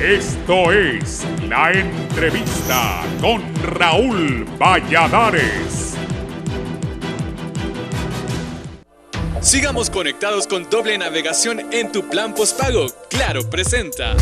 Esto es La Entrevista con Raúl Valladares. Sigamos conectados con doble navegación en tu plan postpago. Claro presenta.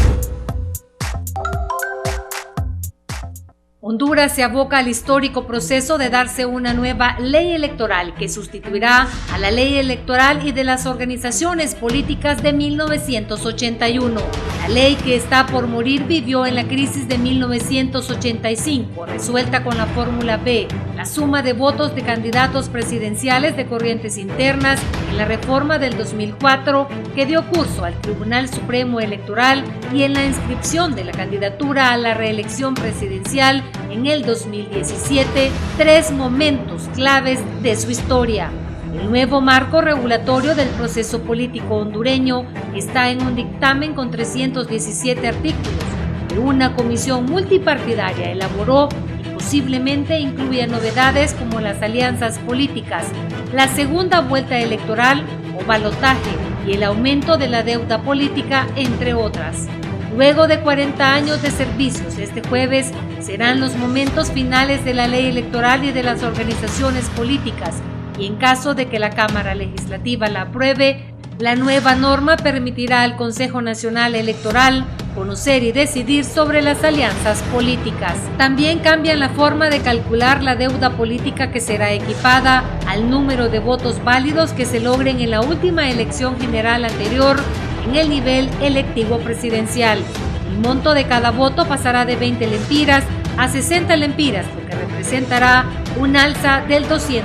Honduras se aboca al histórico proceso de darse una nueva ley electoral que sustituirá a la ley electoral y de las organizaciones políticas de 1981. La ley que está por morir vivió en la crisis de 1985, resuelta con la fórmula B, la suma de votos de candidatos presidenciales de corrientes internas en la reforma del 2004 que dio curso al Tribunal Supremo Electoral y en la inscripción de la candidatura a la reelección presidencial en el 2017, tres momentos claves de su historia. El nuevo marco regulatorio del proceso político hondureño está en un dictamen con 317 artículos que una comisión multipartidaria elaboró y posiblemente incluya novedades como las alianzas políticas, la segunda vuelta electoral o balotaje y el aumento de la deuda política, entre otras. Luego de 40 años de servicios, este jueves serán los momentos finales de la ley electoral y de las organizaciones políticas, y en caso de que la Cámara Legislativa la apruebe, la nueva norma permitirá al Consejo Nacional Electoral conocer y decidir sobre las alianzas políticas. También cambian la forma de calcular la deuda política, que será equipada al número de votos válidos que se logren en la última elección general anterior en el nivel electivo presidencial. El monto de cada voto pasará de 20 lempiras a 60 lempiras, lo que representará un alza del 200%.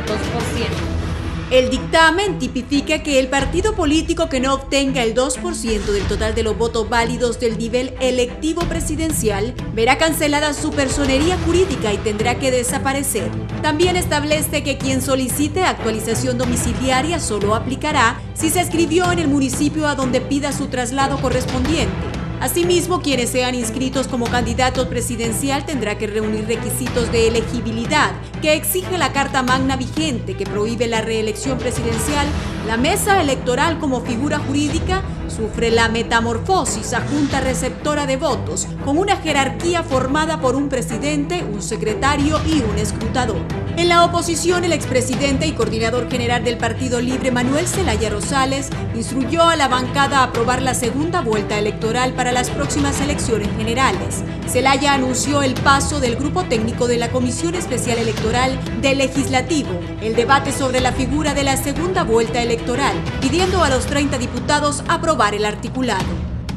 El dictamen tipifica que el partido político que no obtenga el 2% del total de los votos válidos del nivel electivo presidencial verá cancelada su personería jurídica y tendrá que desaparecer. También establece que quien solicite actualización domiciliaria solo aplicará si se inscribió en el municipio a donde pida su traslado correspondiente. Asimismo, quienes sean inscritos como candidatos presidencial tendrá que reunir requisitos de elegibilidad que exige la Carta Magna vigente que prohíbe la reelección presidencial. La mesa electoral como figura jurídica sufre la metamorfosis a junta receptora de votos, con una jerarquía formada por un presidente, un secretario y un escrutador. En la oposición, el expresidente y coordinador general del Partido Libre, Manuel Zelaya Rosales, instruyó a la bancada a aprobar la segunda vuelta electoral para las próximas elecciones generales. Zelaya anunció el paso del grupo técnico de la Comisión Especial Electoral del Legislativo, el debate sobre la figura de la segunda vuelta electoral, pidiendo a los 30 diputados aprobar el articulado.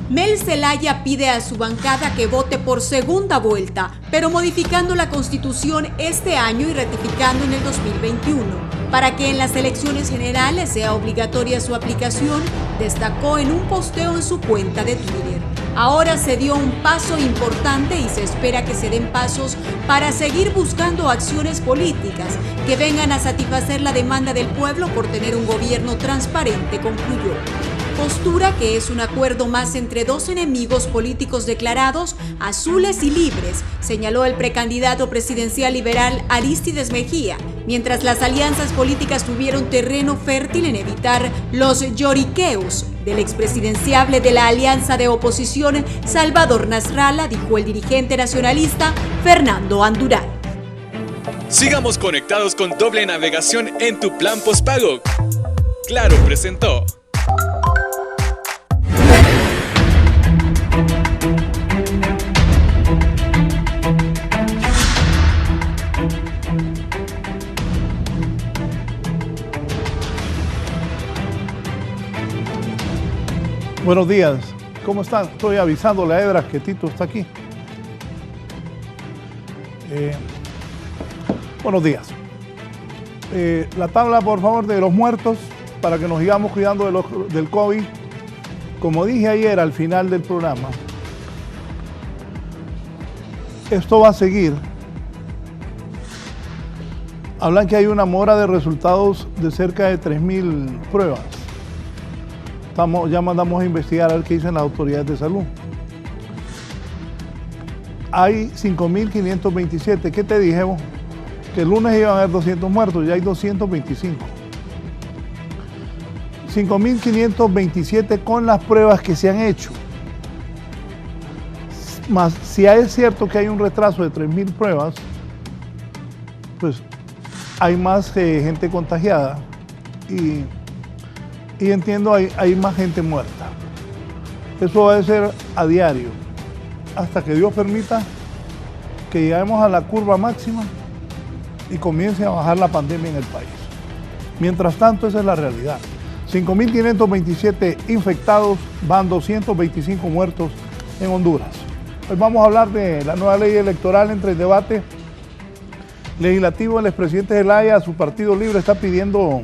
Mel Zelaya pide a su bancada que vote por segunda vuelta, pero modificando la Constitución este año y ratificando en el 2021. Para que en las elecciones generales sea obligatoria su aplicación, destacó en un posteo en su cuenta de Twitter. Ahora se dio un paso importante y se espera que se den pasos para seguir buscando acciones políticas que vengan a satisfacer la demanda del pueblo por tener un gobierno transparente, concluyó. Postura que es un acuerdo más entre dos enemigos políticos declarados, azules y libres, señaló el precandidato presidencial liberal Arístides Mejía, mientras las alianzas políticas tuvieron terreno fértil en evitar los lloriqueos del expresidenciable de la alianza de oposición Salvador Nasralla, dijo el dirigente nacionalista Fernando Andurán. Sigamos conectados con doble navegación en tu plan postpago. Claro presentó. Buenos días, ¿cómo están? Estoy avisándole a Edras que Tito está aquí. Buenos días. La tabla, por favor, de los muertos, para que nos sigamos cuidando del COVID. Como dije ayer al final del programa, esto va a seguir. Hablan que hay una mora de resultados de cerca de 3.000 pruebas. Ya mandamos a investigar a ver qué dicen las autoridades de salud. Hay 5.527. ¿Qué te dijimos? Que el lunes iban a haber 200 muertos, ya hay 225. 5.527 con las pruebas que se han hecho. Más, si es cierto que hay un retraso de 3.000 pruebas, pues hay más gente contagiada y entiendo, hay más gente muerta. Eso va a ser a diario, hasta que Dios permita que lleguemos a la curva máxima y comience a bajar la pandemia en el país. Mientras tanto, esa es la realidad. 5.527 infectados, van 225 muertos en Honduras. Hoy vamos a hablar de la nueva ley electoral. Entre el debate legislativo, el expresidente Zelaya, su Partido Libre, está pidiendo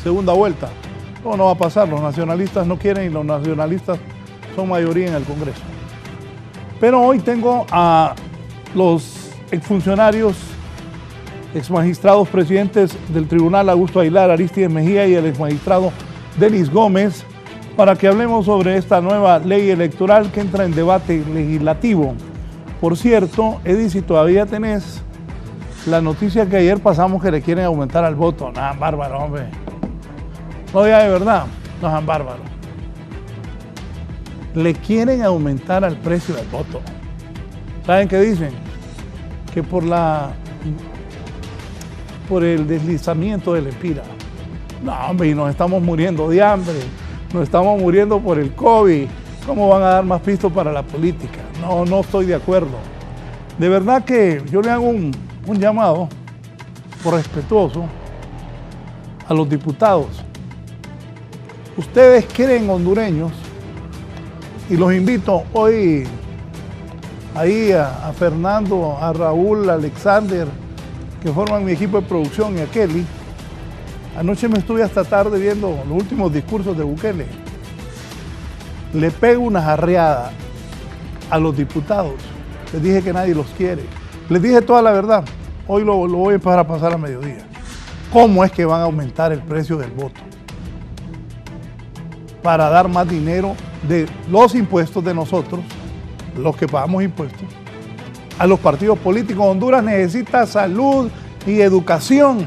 segunda vuelta. No va a pasar, los nacionalistas no quieren y los nacionalistas son mayoría en el Congreso. Pero hoy tengo a los exfuncionarios, exmagistrados presidentes del Tribunal, Augusto Aguilar, Aristides Mejía, y el exmagistrado Denis Gómez, para que hablemos sobre esta nueva ley electoral que entra en debate legislativo. Por cierto, Edith, si todavía tenés la noticia que ayer pasamos que le quieren aumentar al voto. Nada, bárbaro, hombre. No, ya de verdad, no sean bárbaros. Le quieren aumentar al precio del voto. ¿Saben qué dicen? Que por el deslizamiento del Empira. No, hombre, y nos estamos muriendo de hambre. Nos estamos muriendo por el COVID. ¿Cómo van a dar más pisto para la política? No estoy de acuerdo. De verdad que yo le hago un llamado respetuoso a los diputados. Ustedes creen hondureños, y los invito hoy ahí a Fernando, a Raúl, a Alexander, que forman mi equipo de producción, y a Kelly. Anoche me estuve hasta tarde viendo los últimos discursos de Bukele. Le pego una jarreada a los diputados. Les dije que nadie los quiere. Les dije toda la verdad. Hoy lo voy a empezar a pasar a mediodía. ¿Cómo es que van a aumentar el precio del voto? Para dar más dinero de los impuestos de nosotros, los que pagamos impuestos, a los partidos políticos. Honduras necesita salud y educación.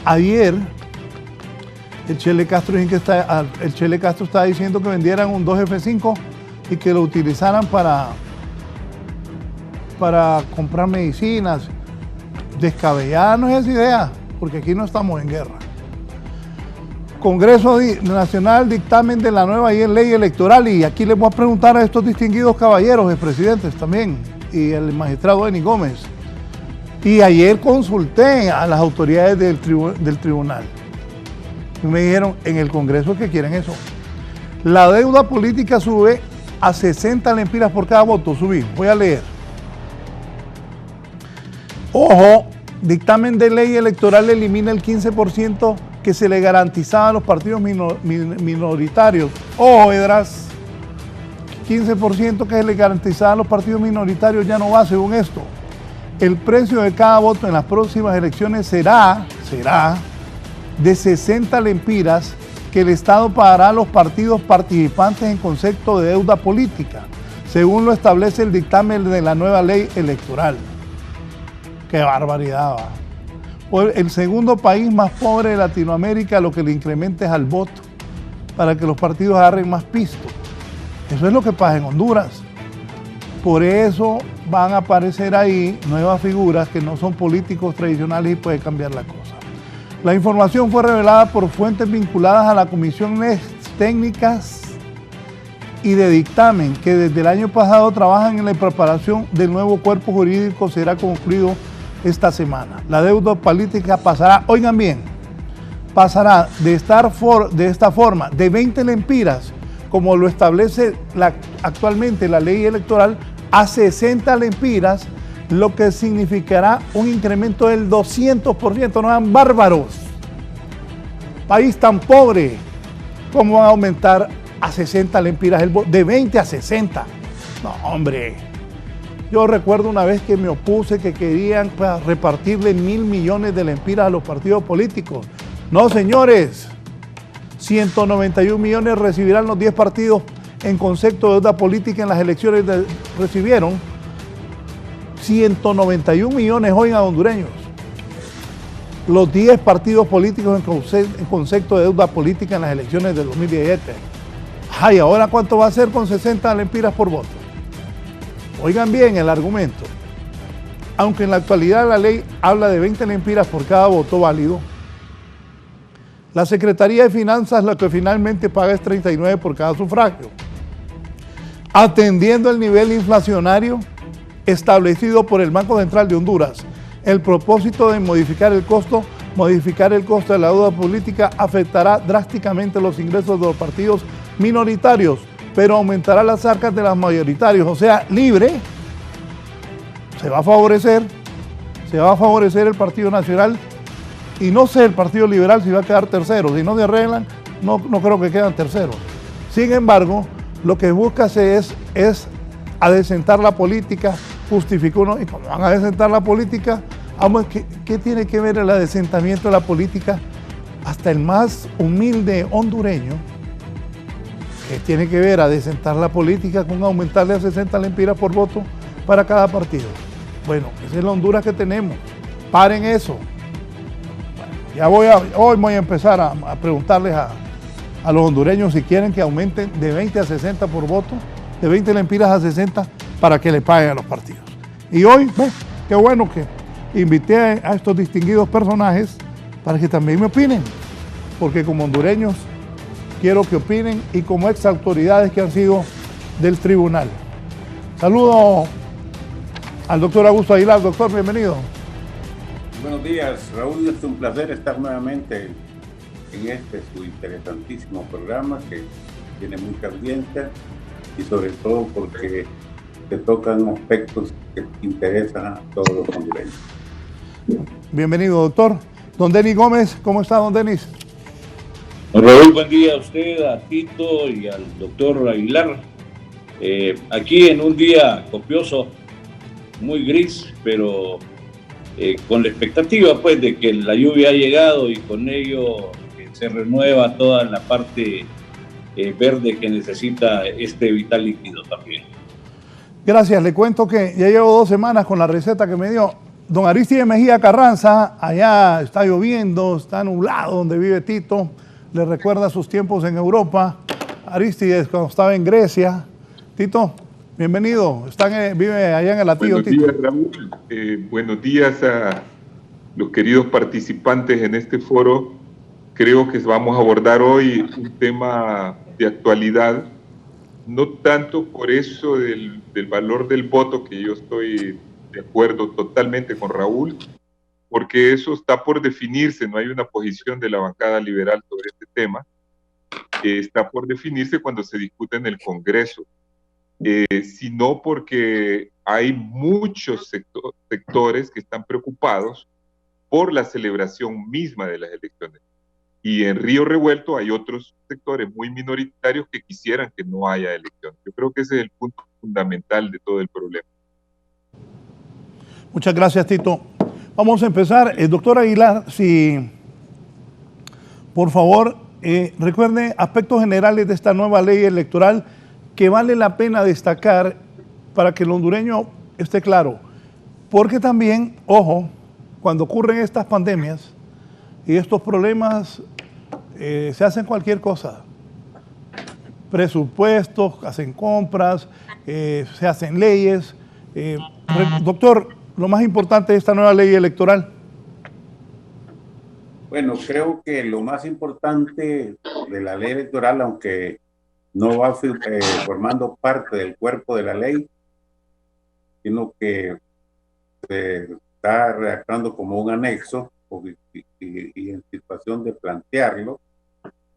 Ayer, el Chele Castro estaba diciendo que vendieran un 2F5 y que lo utilizaran para comprar medicinas. Descabellada no es esa idea, porque aquí no estamos en guerra. Congreso Nacional, dictamen de la nueva ley electoral, y aquí les voy a preguntar a estos distinguidos caballeros, expresidentes también, y el magistrado Denis Gómez. Y ayer consulté a las autoridades del tribunal. Y me dijeron en el Congreso que quieren eso. La deuda política sube a 60 lempiras por cada voto. Voy a leer. Ojo, dictamen de ley electoral elimina el 15% que se le garantizaba a los partidos minoritarios. Ojo, Edras, 15% que se le garantizaba a los partidos minoritarios ya no va según esto. El precio de cada voto en las próximas elecciones será de 60 lempiras que el Estado pagará a los partidos participantes en concepto de deuda política, según lo establece el dictamen de la nueva ley electoral. ¡Qué barbaridad! El segundo país más pobre de Latinoamérica, lo que le incrementa es al voto, para que los partidos agarren más pisto. Eso es lo que pasa en Honduras. Por eso van a aparecer ahí nuevas figuras que no son políticos tradicionales y puede cambiar la cosa. La información fue revelada por fuentes vinculadas a la Comisiones Técnicas y de Dictamen, que desde el año pasado trabajan en la preparación del nuevo cuerpo jurídico. Será concluido esta semana. La deuda política pasará, oigan bien, pasará de esta forma de 20 lempiras, como lo establece actualmente la ley electoral, a 60 lempiras, lo que significará un incremento del 200%. No sean bárbaros. País tan pobre, ¿cómo van a aumentar a 60 lempiras el voto? De 20 a 60. No, hombre. Yo recuerdo una vez que me opuse, que querían repartirle 1.000 millones de lempiras a los partidos políticos. No, señores. 191 millones recibirán los 10 partidos en concepto de deuda política en las elecciones. Recibieron 191 millones hoy a hondureños. los 10 partidos políticos en concepto de deuda política en las elecciones del 2017. Ay, ¿ahora cuánto va a ser con 60 lempiras por voto? Oigan bien el argumento. Aunque en la actualidad la ley habla de 20 lempiras por cada voto válido, la Secretaría de Finanzas lo que finalmente paga es 39 por cada sufragio, atendiendo el nivel inflacionario establecido por el Banco Central de Honduras. El propósito de modificar el costo de la deuda política afectará drásticamente los ingresos de los partidos minoritarios, pero aumentará las arcas de los mayoritarios, o sea, libre. Se va a favorecer el Partido Nacional y no sé el Partido Liberal si va a quedar tercero. Si no se arreglan, no creo que quedan terceros. Sin embargo, lo que busca es adecentar la política, justificó uno, y como van a adecentar la política, vamos, ¿qué tiene que ver el adecentamiento de la política? Hasta el más humilde hondureño, ¿qué tiene que ver adecentar la política con aumentarle a 60 lempiras por voto para cada partido? Bueno, esa es la Honduras que tenemos. Paren eso. Hoy voy a empezar a preguntarles a los hondureños si quieren que aumenten de 20 a 60 por voto, de 20 lempiras a 60 para que le paguen a los partidos. Y hoy, qué bueno que invité a estos distinguidos personajes para que también me opinen, porque como hondureños quiero que opinen y como ex autoridades que han sido del tribunal. Saludo al doctor Augusto Aguilar. Doctor, bienvenido. Buenos días, Raúl. Es un placer estar nuevamente en este su interesantísimo programa que tiene mucha audiencia y sobre todo porque se tocan aspectos que interesan a todos los hondureños. Bienvenido, doctor. Don Denis Gómez, ¿cómo está, don Denis? Raúl, buen día a usted, a Tito y al doctor Aguilar. Aquí en un día copioso, muy gris, pero con la expectativa pues de que la lluvia ha llegado y con ello se renueva toda la parte verde que necesita este vital líquido también. Gracias, le cuento que ya llevo 2 semanas con la receta que me dio don Aristide Mejía Carranza. Allá está lloviendo, está nublado donde vive Tito, le recuerda sus tiempos en Europa. Aristide cuando estaba en Grecia. Tito, bienvenido, vive allá en el Latillo. Buenos días, Raúl. Buenos días a los queridos participantes en este foro. Creo que vamos a abordar hoy un tema de actualidad, no tanto por eso del valor del voto, que yo estoy de acuerdo totalmente con Raúl, porque eso está por definirse, no hay una posición de la bancada liberal sobre este tema, está por definirse cuando se discute en el Congreso. Sino porque hay muchos sectores que están preocupados por la celebración misma de las elecciones. Y en Río Revuelto hay otros sectores muy minoritarios que quisieran que no haya elecciones. Yo creo que ese es el punto fundamental de todo el problema. Muchas gracias, Tito. Vamos a empezar. Doctor Aguilar, si por favor recuerde aspectos generales de esta nueva ley electoral que vale la pena destacar para que el hondureño esté claro. Porque también, ojo, cuando ocurren estas pandemias y estos problemas, se hacen cualquier cosa. Presupuestos, hacen compras, se hacen leyes. Doctor, lo más importante de esta nueva ley electoral. Bueno, creo que lo más importante de la ley electoral, aunque no va formando parte del cuerpo de la ley, sino que se está redactando como un anexo y en situación de plantearlo,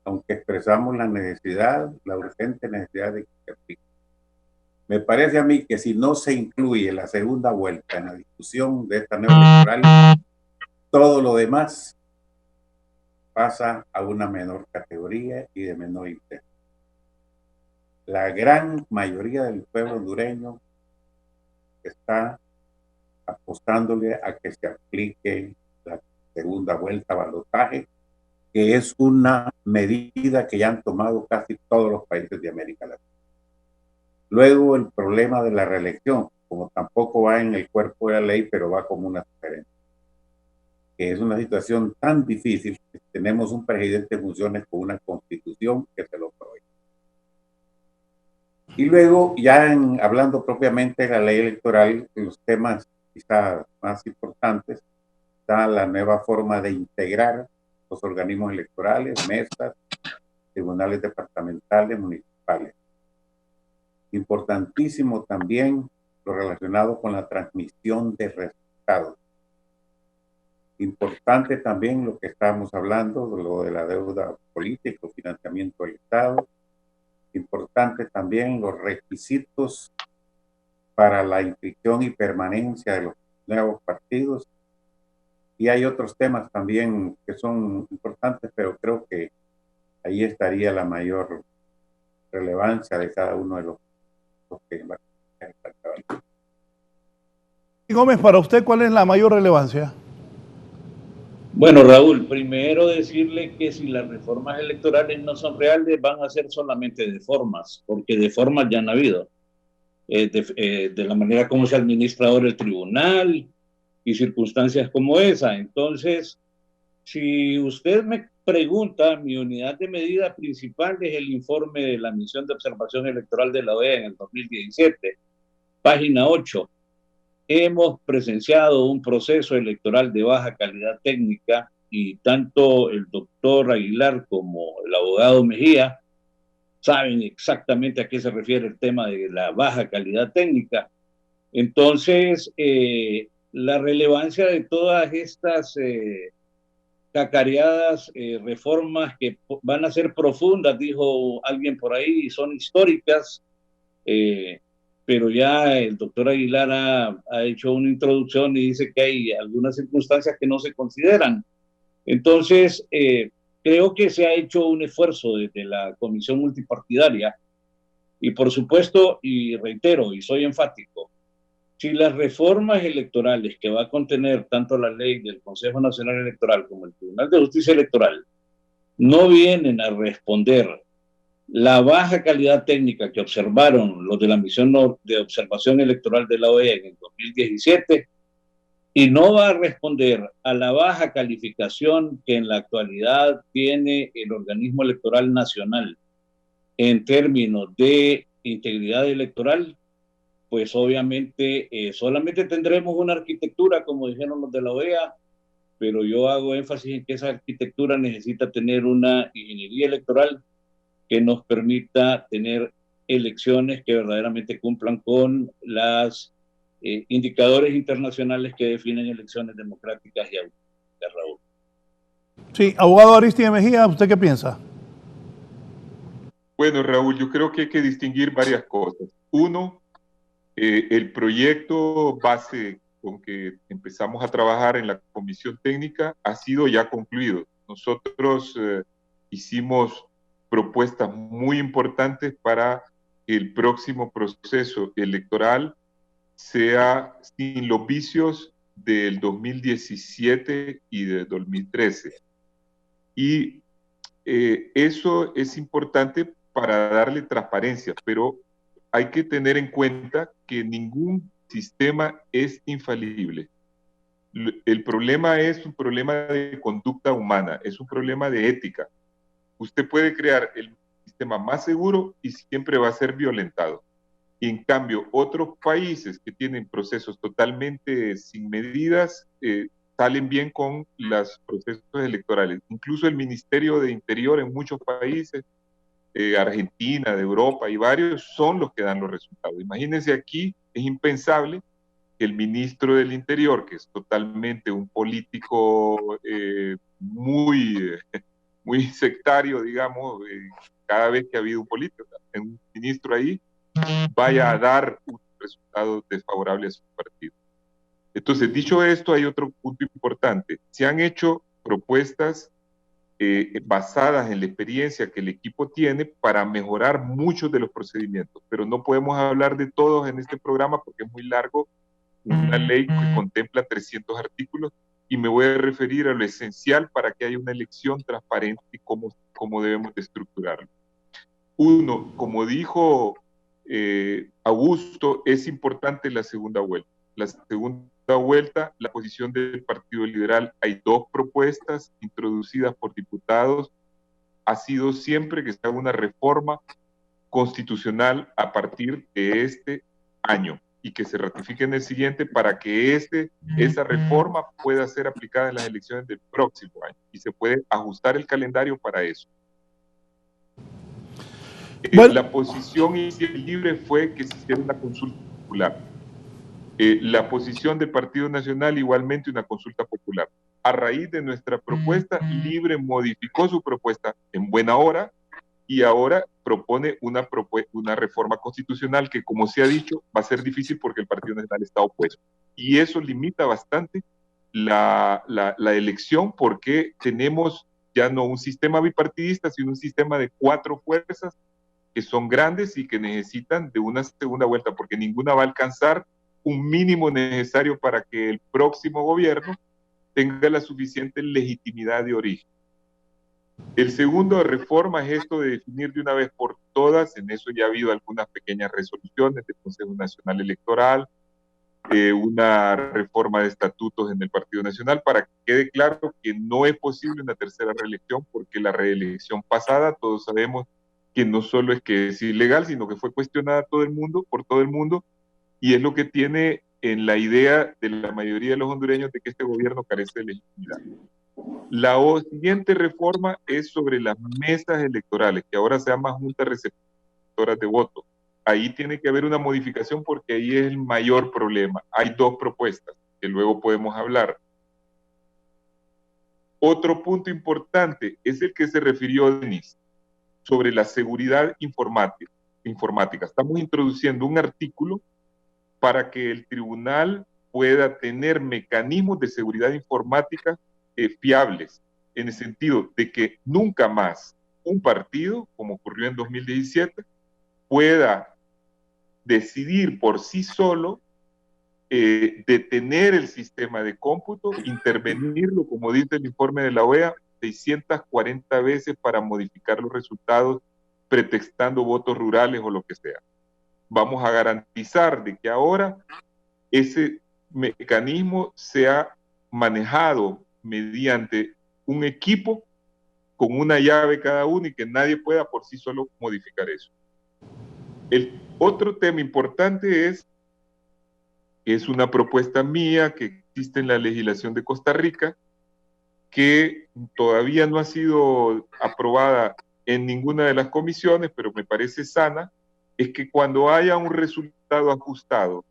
aunque expresamos la necesidad, la urgente necesidad de que se aplique. Me parece a mí que si no se incluye la segunda vuelta en la discusión de esta nueva electoral, todo lo demás pasa a una menor categoría y de menor interés. La gran mayoría del pueblo hondureño está apostándole a que se aplique la segunda vuelta balotaje, que es una medida que ya han tomado casi todos los países de América Latina. Luego el problema de la reelección, como tampoco va en el cuerpo de la ley, pero va como una sugerencia. que es una situación tan difícil que tenemos un presidente en funciones con una constitución que se lo prohíbe. Y luego, ya hablando propiamente de la ley electoral, los temas quizás más importantes, está la nueva forma de integrar los organismos electorales, mesas, tribunales departamentales, municipales. Importantísimo también lo relacionado con la transmisión de resultados. Importante también lo que estamos hablando, lo de la deuda política, financiamiento del Estado. Importante también los requisitos para la inscripción y permanencia de los nuevos partidos. Y hay otros temas también que son importantes, pero creo que ahí estaría la mayor relevancia de cada uno de los temas. Gómez, para usted, ¿cuál es la mayor relevancia? Bueno, Raúl, primero decirle que si las reformas electorales no son reales, van a ser solamente de formas, porque de formas ya han habido. De la manera como se administra ahora el tribunal y circunstancias como esa. Entonces, si usted me pregunta, mi unidad de medida principal es el informe de la misión de observación electoral de la OEA en el 2017, página 8. Hemos presenciado un proceso electoral de baja calidad técnica y tanto el doctor Aguilar como el abogado Mejía saben exactamente a qué se refiere el tema de la baja calidad técnica. Entonces, la relevancia de todas estas cacareadas reformas que van a ser profundas, dijo alguien por ahí, y son históricas, pero ya el doctor Aguilar ha hecho una introducción y dice que hay algunas circunstancias que no se consideran. Entonces, creo que se ha hecho un esfuerzo desde la comisión multipartidaria y por supuesto, y reitero, y soy enfático, si las reformas electorales que va a contener tanto la ley del Consejo Nacional Electoral como el Tribunal de Justicia Electoral no vienen a responder la baja calidad técnica que observaron los de la misión de observación electoral de la OEA en el 2017 y no va a responder a la baja calificación que en la actualidad tiene el organismo electoral nacional en términos de integridad electoral, pues obviamente solamente tendremos una arquitectura, como dijeron los de la OEA, pero yo hago énfasis en que esa arquitectura necesita tener una ingeniería electoral que nos permita tener elecciones que verdaderamente cumplan con los indicadores internacionales que definen elecciones democráticas y autónomas, Raúl. Sí, abogado Aristide Mejía, ¿usted qué piensa? Bueno, Raúl, yo creo que hay que distinguir varias cosas. Uno, el proyecto base con que empezamos a trabajar en la comisión técnica ha sido ya concluido. Nosotros hicimos propuestas muy importantes para que el próximo proceso electoral sea sin los vicios del 2017 y del 2013. Y eso es importante para darle transparencia, pero hay que tener en cuenta que ningún sistema es infalible. El problema es un problema de conducta humana, es un problema de ética. Usted puede crear el sistema más seguro y siempre va a ser violentado. Y en cambio, otros países que tienen procesos totalmente sin medidas salen bien con los procesos electorales. Incluso el Ministerio de Interior en muchos países, Argentina, de Europa y varios, son los que dan los resultados. Imagínense aquí, es impensable que el ministro del Interior, que es totalmente un político muy sectario, digamos, cada vez que ha habido un político, un ministro ahí, vaya a dar un resultado desfavorable a su partido. Entonces, dicho esto, hay otro punto importante. Se han hecho propuestas basadas en la experiencia que el equipo tiene para mejorar muchos de los procedimientos, pero no podemos hablar de todos en este programa porque es muy largo, una ley que contempla 300 artículos, y me voy a referir a lo esencial para que haya una elección transparente y cómo debemos de estructurarlo. Uno, como dijo Augusto, es importante la segunda vuelta. La segunda segunda vuelta, la posición del Partido Liberal, hay 2 propuestas introducidas por diputados, ha sido siempre que se haga una reforma constitucional a partir de este año y que se ratifique en el siguiente para que esa reforma pueda ser aplicada en las elecciones del próximo año y se puede ajustar el calendario para eso. Bueno. La posición libre fue que se hiciera una consulta popular. La posición del Partido Nacional igualmente una consulta popular. A raíz de nuestra propuesta, Libre modificó su propuesta en buena hora y ahora propone una reforma constitucional que, como se ha dicho, va a ser difícil porque el Partido Nacional está opuesto. Y eso limita bastante la elección porque tenemos ya no un sistema bipartidista, sino un sistema de 4 fuerzas que son grandes y que necesitan de una segunda vuelta porque ninguna va a alcanzar un mínimo necesario para que el próximo gobierno tenga la suficiente legitimidad de origen. El segundo de reforma es esto de definir de una vez por todas, en eso ya ha habido algunas pequeñas resoluciones del Consejo Nacional Electoral, una reforma de estatutos en el Partido Nacional para que quede claro que no es posible una tercera reelección porque la reelección pasada, todos sabemos que no solo es que es ilegal, sino que fue cuestionada por todo el mundo, y es lo que tiene en la idea de la mayoría de los hondureños de que este gobierno carece de legitimidad. La siguiente reforma es sobre las mesas electorales, que ahora se llama juntas receptoras de voto. Ahí tiene que haber una modificación porque ahí es el mayor problema. Hay 2 propuestas que luego podemos hablar. Otro punto importante es el que se refirió Denis, sobre la seguridad informática. Estamos introduciendo un artículo para que el tribunal pueda tener mecanismos de seguridad informática fiables, en el sentido de que nunca más un partido, como ocurrió en 2017, pueda decidir por sí solo detener el sistema de cómputo, intervenirlo, como dice el informe de la OEA, 640 veces para modificar los resultados, pretextando votos rurales o lo que sea. Vamos a garantizar de que ahora ese mecanismo sea manejado mediante un equipo con una llave cada uno y que nadie pueda por sí solo modificar eso. El otro tema importante es una propuesta mía que existe en la legislación de Costa Rica que todavía no ha sido aprobada en ninguna de las comisiones, pero me parece sana, es que cuando haya un resultado ajustado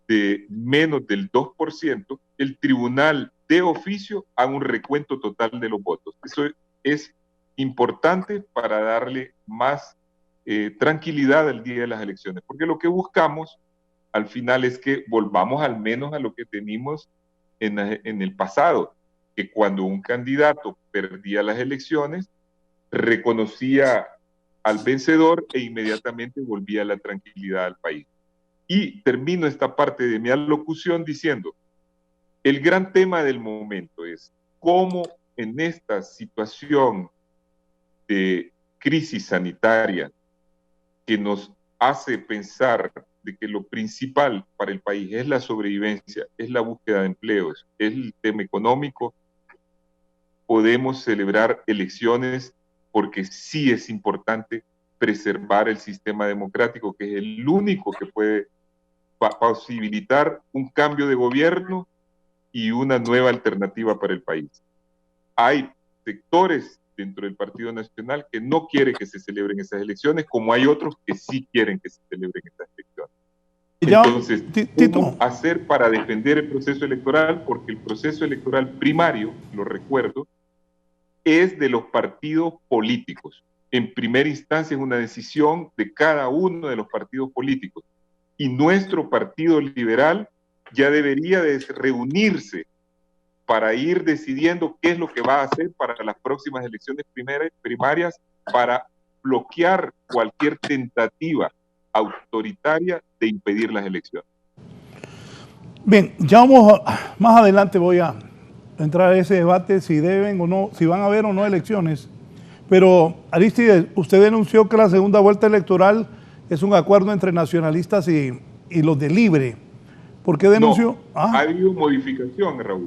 de menos del 2%, el tribunal de oficio haga un recuento total de los votos. Eso es importante para darle más tranquilidad al día de las elecciones, porque lo que buscamos al final es que volvamos al menos a lo que teníamos en el pasado, que cuando un candidato perdía las elecciones, reconocía al vencedor e inmediatamente volvía la tranquilidad al país. Y termino esta parte de mi alocución diciendo, el gran tema del momento es cómo en esta situación de crisis sanitaria que nos hace pensar de que lo principal para el país es la sobrevivencia, es la búsqueda de empleos, es el tema económico, podemos celebrar elecciones porque sí es importante preservar el sistema democrático, que es el único que puede posibilitar un cambio de gobierno y una nueva alternativa para el país. Hay sectores dentro del Partido Nacional que no quieren que se celebren esas elecciones, como hay otros que sí quieren que se celebren esas elecciones. Entonces, ¿cómo hacer para defender el proceso electoral? Porque el proceso electoral primario, lo recuerdo, es de los partidos políticos. En primera instancia es una decisión de cada uno de los partidos políticos. Y nuestro Partido Liberal ya debería de reunirse para ir decidiendo qué es lo que va a hacer para las próximas elecciones primarias para bloquear cualquier tentativa autoritaria de impedir las elecciones. Bien, ya vamos más adelante voy a entrar a ese debate si deben o no, si van a haber o no elecciones. Pero Aristides, usted denunció que la segunda vuelta electoral es un acuerdo entre nacionalistas y los de Libre. ¿Por qué denunció? No, ha habido modificación, Raúl.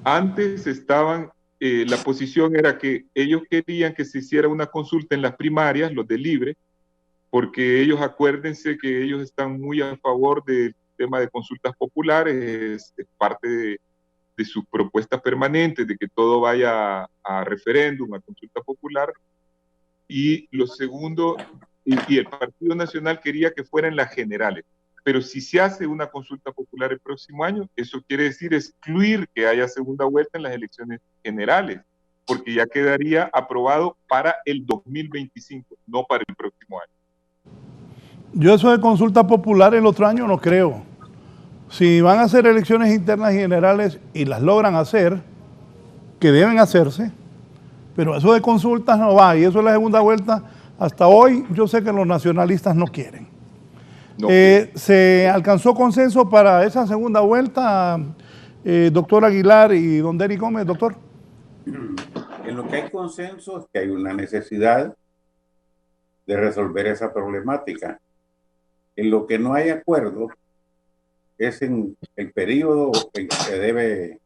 Antes estaban, la posición era que ellos querían que se hiciera una consulta en las primarias, los de Libre, porque ellos, acuérdense que ellos están muy a favor del tema de consultas populares, es parte de sus propuestas permanentes, de que todo vaya a referéndum, a consulta popular. Y lo segundo, y el Partido Nacional quería que fueran las generales. Pero si se hace una consulta popular el próximo año, eso quiere decir excluir que haya segunda vuelta en las elecciones generales, porque ya quedaría aprobado para el 2025, no para el próximo año. Yo eso de consulta popular el otro año no creo. Si van a hacer elecciones internas y generales y las logran hacer, que deben hacerse, pero eso de consultas no va, y eso es la segunda vuelta. Hasta hoy yo sé que los nacionalistas no quieren. No. ¿Se alcanzó consenso para esa segunda vuelta, doctor Aguilar y don Denis Gómez, doctor? En lo que hay consenso es que hay una necesidad de resolver esa problemática. En lo que no hay acuerdo es en el periodo en que debe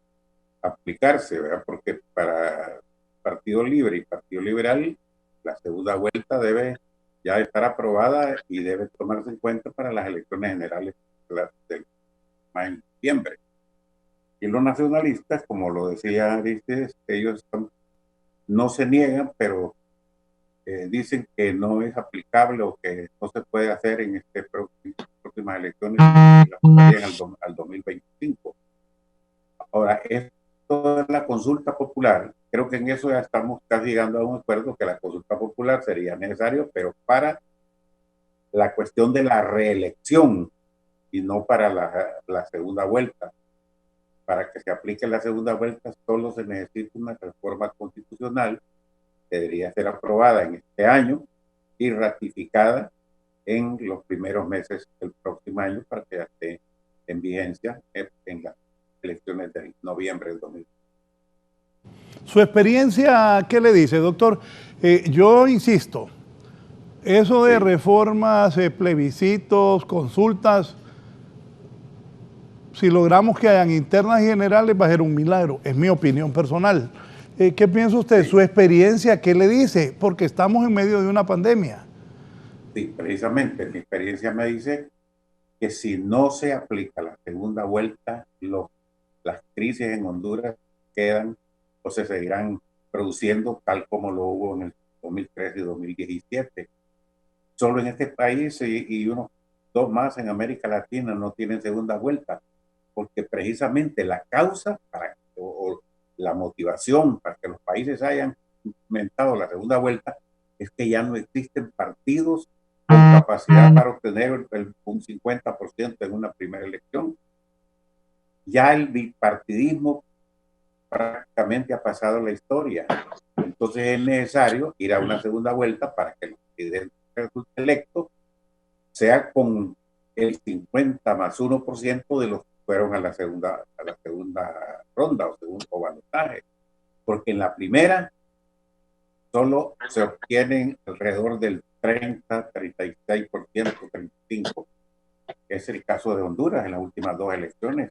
aplicarse, ¿verdad? Porque para Partido Libre y Partido Liberal la segunda vuelta debe ya estar aprobada y debe tomarse en cuenta para las elecciones generales del mes de noviembre. Y los nacionalistas, como lo decía Aristes, ellos no se niegan, pero dicen que no es aplicable o que no se puede hacer en estas próximas elecciones al 2025. Ahora, esto es la consulta popular. Creo que en eso ya estamos casi llegando a un acuerdo que la consulta popular sería necesario, pero para la cuestión de la reelección y no para la segunda vuelta. Para que se aplique la segunda vuelta solo se necesita una reforma constitucional que debería ser aprobada en este año y ratificada en los primeros meses del próximo año para que esté en vigencia en las elecciones de noviembre del 2020. ¿Su experiencia qué le dice, doctor? Yo insisto, eso de reformas, plebiscitos, consultas, si logramos que hayan internas y generales va a ser un milagro, es mi opinión personal. ¿Qué piensa usted? ¿Su experiencia qué le dice? Porque estamos en medio de una pandemia. Sí, precisamente, mi experiencia me dice que si no se aplica la segunda vuelta, las crisis en Honduras quedan o se seguirán produciendo tal como lo hubo en el 2013 y 2017. Solo en este país y unos dos más en América Latina no tienen segunda vuelta, porque precisamente la causa o la motivación para que los países hayan implementado la segunda vuelta es que ya no existen partidos con capacidad para obtener un 50% en una primera elección. Ya el bipartidismo prácticamente ha pasado la historia. Entonces es necesario ir a una segunda vuelta para que el presidente electo sea con el 50 más 1% de los que fueron a la segunda ronda o segundo balotaje. Porque en la primera solo se obtienen alrededor del 30, 36%, 35%. Es el caso de Honduras en las últimas dos elecciones.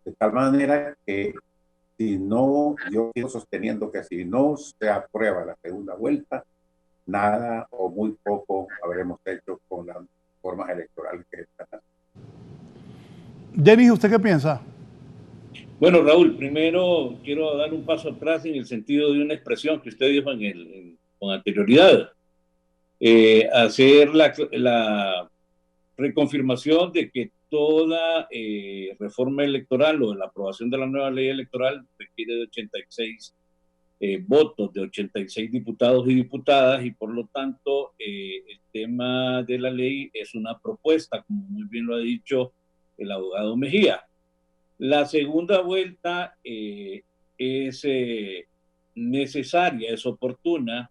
De tal manera que yo sigo sosteniendo que si no se aprueba la segunda vuelta, nada o muy poco habremos hecho con las formas electorales que están haciendo. Denis, ¿usted qué piensa? Bueno, Raúl, primero quiero dar un paso atrás en el sentido de una expresión que usted dijo con anterioridad. Hacer la reconfirmación de que toda reforma electoral o la aprobación de la nueva ley electoral requiere de 86 votos, de 86 diputados y diputadas, y por lo tanto el tema de la ley es una propuesta, como muy bien lo ha dicho el abogado Mejía. La segunda vuelta es necesaria, es oportuna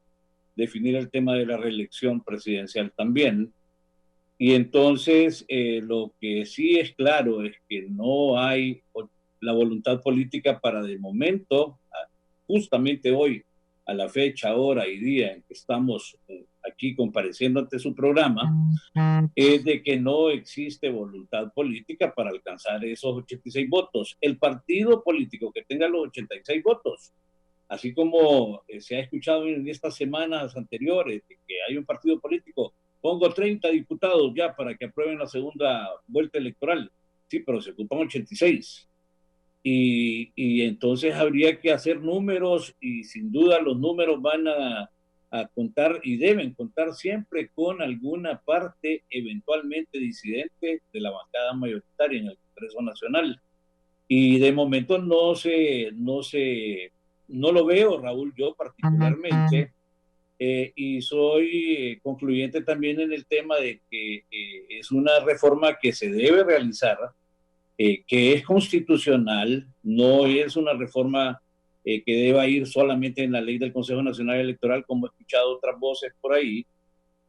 definir el tema de la reelección presidencial también. Y entonces lo que sí es claro es que no hay la voluntad política para de momento, justamente hoy, a la fecha, hora y día en que estamos aquí compareciendo ante su programa, es de que no existe voluntad política para alcanzar esos 86 votos. El partido político que tenga los 86 votos, así como se ha escuchado en estas semanas anteriores, de que hay un partido político, pongo 30 diputados ya para que aprueben la segunda vuelta electoral. Sí, pero se ocupan 86. Y entonces habría que hacer números, y sin duda los números van a contar y deben contar siempre con alguna parte eventualmente disidente de la bancada mayoritaria en el Congreso Nacional. Y de momento no lo veo, Raúl, yo particularmente, y soy concluyente también en el tema de que es una reforma que se debe realizar, que es constitucional, no es una reforma que deba ir solamente en la ley del Consejo Nacional Electoral, como he escuchado otras voces por ahí,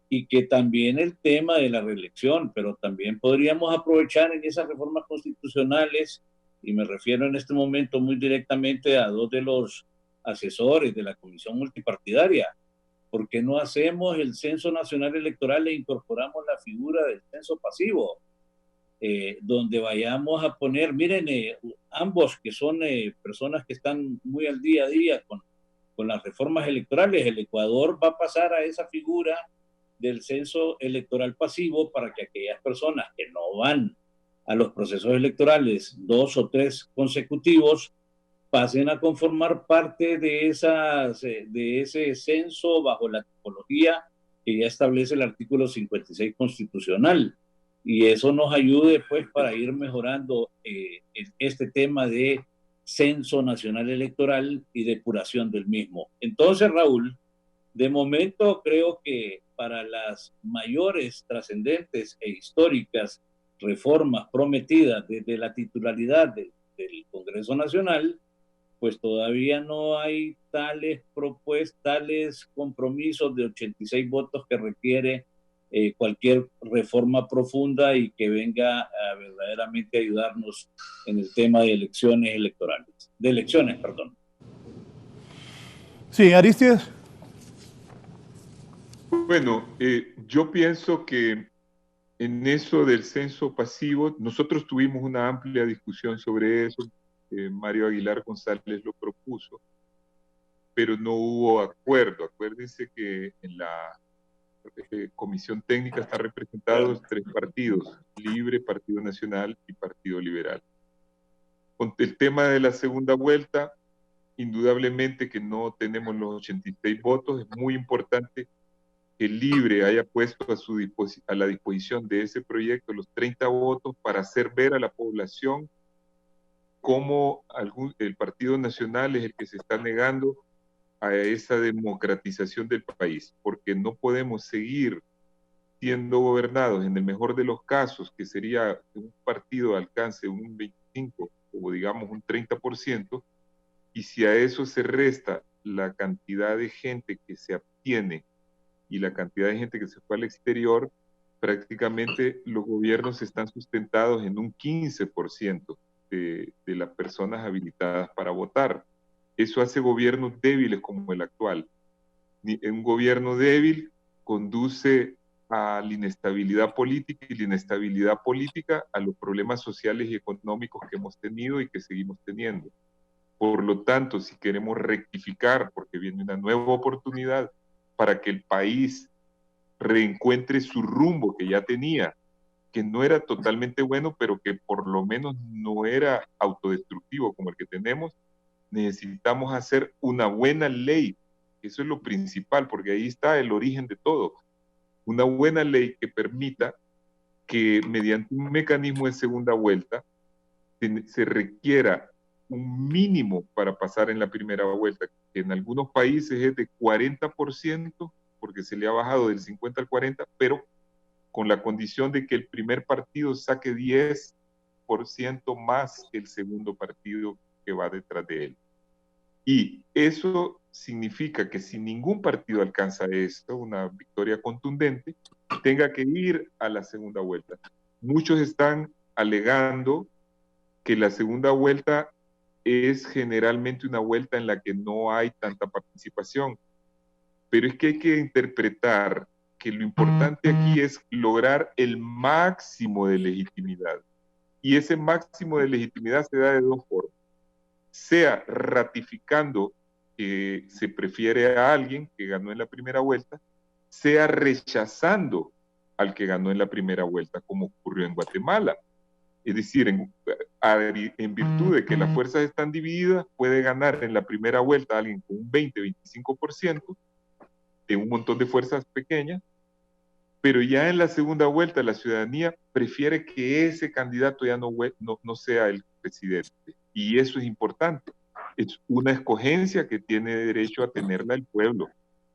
y que también el tema de la reelección, pero también podríamos aprovechar en esas reformas constitucionales, y me refiero en este momento muy directamente a dos de los asesores de la Comisión Multipartidaria. ¿Por qué no hacemos el Censo Nacional Electoral e incorporamos la figura del censo pasivo? Donde vayamos a poner, miren, ambos que son personas que están muy al día a día con las reformas electorales, el Ecuador va a pasar a esa figura del censo electoral pasivo para que aquellas personas que no van a los procesos electorales 2 o 3 consecutivos pasen a conformar parte de ese censo bajo la tipología que ya establece el artículo 56 constitucional. Y eso nos ayude pues para ir mejorando este tema de censo nacional electoral y depuración del mismo. Entonces, Raúl, de momento creo que para las mayores, trascendentes e históricas reformas prometidas desde la titularidad del Congreso Nacional, pues todavía no hay tales propuestas, tales compromisos de 86 votos que requiere cualquier reforma profunda y que venga a verdaderamente ayudarnos en el tema de elecciones, perdón. Sí, Aristides. Bueno, yo pienso que en eso del censo pasivo, nosotros tuvimos una amplia discusión sobre eso. Mario Aguilar González lo propuso, pero no hubo acuerdo. Acuérdense que en la comisión técnica están representados 3 partidos: Libre, Partido Nacional y Partido Liberal. Con el tema de la segunda vuelta, indudablemente que no tenemos los 86 votos. Es muy importante que Libre haya puesto a la disposición de ese proyecto los 30 votos para hacer ver a la población cómo el Partido Nacional es el que se está negando a esa democratización del país, porque no podemos seguir siendo gobernados, en el mejor de los casos, que sería que un partido alcance un 25 o digamos un 30%, y si a eso se resta la cantidad de gente que se abstiene y la cantidad de gente que se fue al exterior, prácticamente los gobiernos están sustentados en un 15% de las personas habilitadas para votar. Eso hace gobiernos débiles como el actual. Un gobierno débil conduce a la inestabilidad política, y la inestabilidad política a los problemas sociales y económicos que hemos tenido y que seguimos teniendo. Por lo tanto, si queremos rectificar, porque viene una nueva oportunidad para que el país reencuentre su rumbo que ya tenía, que no era totalmente bueno, pero que por lo menos no era autodestructivo como el que tenemos, necesitamos hacer una buena ley. Eso es lo principal, porque ahí está el origen de todo. Una buena ley que permita que mediante un mecanismo de segunda vuelta se requiera un mínimo para pasar en la primera vuelta, que en algunos países es de 40%, porque se le ha bajado del 50 al 40, pero con la condición de que el primer partido saque 10% más que el segundo partido que va detrás de él. Y eso significa que si ningún partido alcanza esto, una victoria contundente, tenga que ir a la segunda vuelta. Muchos están alegando que la segunda vuelta es generalmente una vuelta en la que no hay tanta participación. pero es que hay que interpretar que lo importante aquí es lograr el máximo de legitimidad. Y ese máximo de legitimidad se da de dos formas. Sea ratificando que se prefiere a alguien que ganó en la primera vuelta, sea rechazando al que ganó en la primera vuelta, como ocurrió en Guatemala. Es decir, en virtud de que las fuerzas están divididas, puede ganar en la primera vuelta a alguien con un 20-25% de un montón de fuerzas pequeñas, pero ya en la segunda vuelta la ciudadanía prefiere que ese candidato ya no sea el presidente. Y eso es importante. Es una escogencia que tiene derecho a tenerla el pueblo.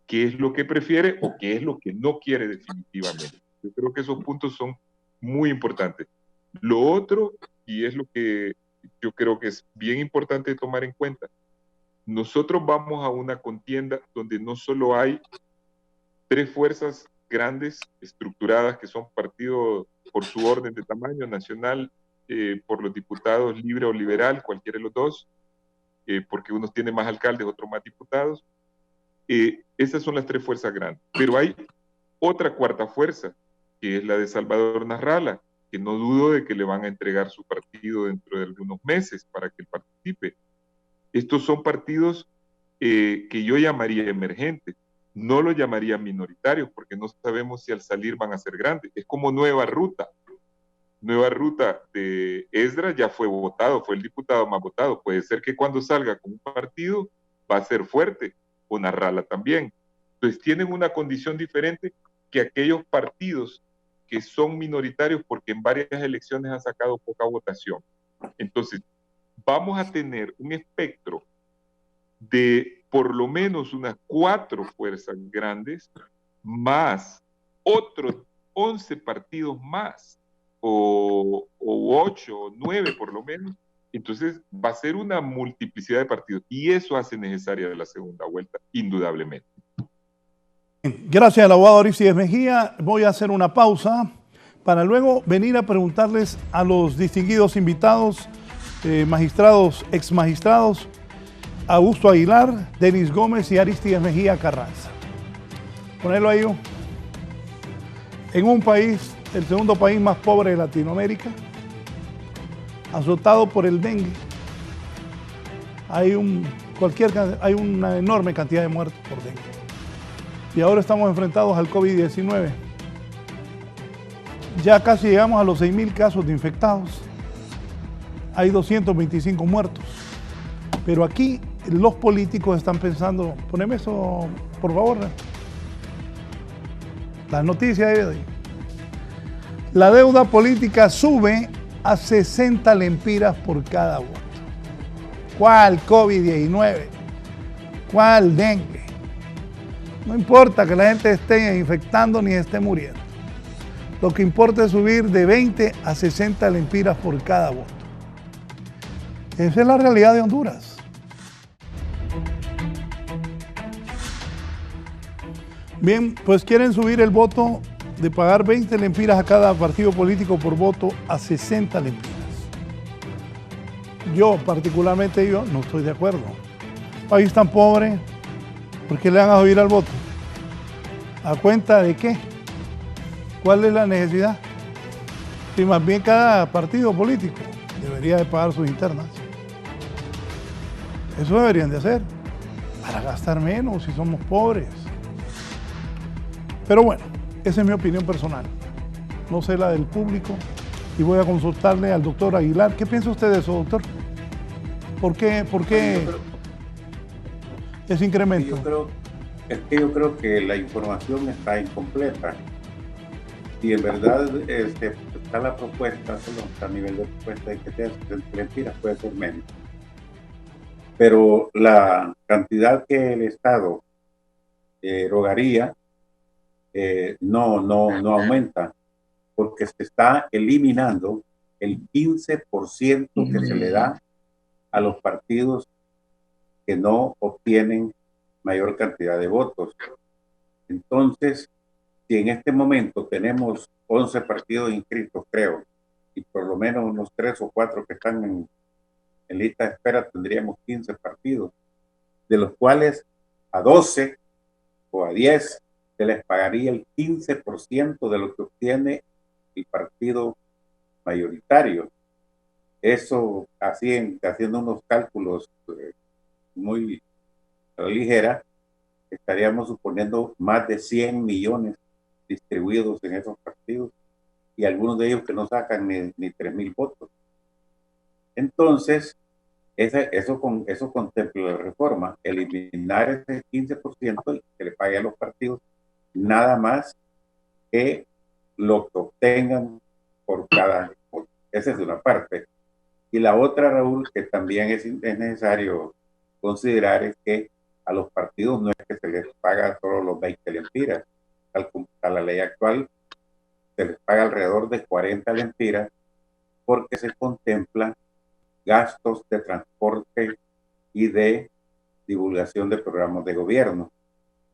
¿Qué es lo que prefiere o qué es lo que no quiere definitivamente? Yo creo que esos puntos son muy importantes. Lo otro, y es lo que yo creo que es bien importante tomar en cuenta, nosotros vamos a una contienda donde no solo hay tres fuerzas grandes, estructuradas, que son partidos por su orden de tamaño, nacional, por los diputados, libre o liberal, cualquiera de los dos, porque unos tienen más alcaldes, otros más diputados. Esas son las tres fuerzas grandes. Pero hay otra cuarta fuerza, que es la de Salvador Narrala, que no dudo de que le van a entregar su partido dentro de algunos meses para que él participe. Estos son partidos que yo llamaría emergentes. No lo llamaría minoritarios, porque no sabemos si al salir van a ser grandes. Es como Nueva Ruta. Nueva Ruta de Esdras ya fue votado, fue el diputado más votado. Puede ser que cuando salga con un partido va a ser fuerte, o Narrala también. Entonces tienen una condición diferente que aquellos partidos que son minoritarios porque en varias elecciones han sacado poca votación. Entonces, vamos a tener un espectro de por lo menos unas 4 fuerzas grandes, más otros 11 partidos más, o 8 o 9 por lo menos. Entonces va a ser una multiplicidad de partidos y eso hace necesaria la segunda vuelta, indudablemente. Gracias al abogado Aristides Mejía. Voy a hacer una pausa para luego venir a preguntarles a los distinguidos invitados, magistrados, ex magistrados, Augusto Aguilar, Denis Gómez y Aristides Mejía Carranza. Ponelo ahí. En un país, el segundo país más pobre de Latinoamérica, azotado por el dengue, hay una enorme cantidad de muertos por dengue. Y ahora estamos enfrentados al COVID-19. Ya casi llegamos a los 6.000 casos de infectados. Hay 225 muertos. Pero aquí los políticos están pensando, poneme eso, por favor. Las noticias de hoy. La deuda política sube a 60 lempiras por cada voto. ¿Cuál COVID-19? ¿Cuál dengue? No importa que la gente esté infectando ni esté muriendo. Lo que importa es subir de 20 a 60 lempiras por cada voto. Esa es la realidad de Honduras. Bien, pues quieren subir el voto de pagar 20 lempiras a cada partido político por voto a 60 lempiras. Yo, particularmente yo, no estoy de acuerdo. País tan pobre, ¿por qué le van a subir al voto? ¿A cuenta de qué? ¿Cuál es la necesidad? Si más bien cada partido político debería de pagar sus internas. Eso deberían de hacer, para gastar menos si somos pobres. Pero bueno, esa es mi opinión personal. No sé la del público y voy a consultarle al doctor Aguilar. ¿Qué piensa usted de eso, doctor? ¿Por qué ese incremento? Yo creo que la información está incompleta. Y en verdad está la propuesta, solo a nivel de propuesta de que te lempiras puede ser menos. Pero la cantidad que el Estado rogaría no aumenta, porque se está eliminando el 15% que se le da a los partidos que no obtienen mayor cantidad de votos. Entonces, si en este momento tenemos 11 partidos inscritos, creo, y por lo menos unos 3 o 4 que están en lista de espera, tendríamos 15 partidos, de los cuales a 12 o a 10, se les pagaría el 15% de lo que obtiene el partido mayoritario. Eso, haciendo unos cálculos muy ligera, estaríamos suponiendo más de 100 millones distribuidos en esos partidos y algunos de ellos que no sacan ni 3,000 votos. Entonces, eso contempla la reforma, eliminar ese 15% que le pague a los partidos, nada más que lo que obtengan por cada voto. Esa es una parte. Y la otra, Raúl, que también es necesario considerar, es que a los partidos no es que se les paga solo los 20 lempiras. A la ley actual se les paga alrededor de 40 lempiras porque se contemplan gastos de transporte y de divulgación de programas de gobierno.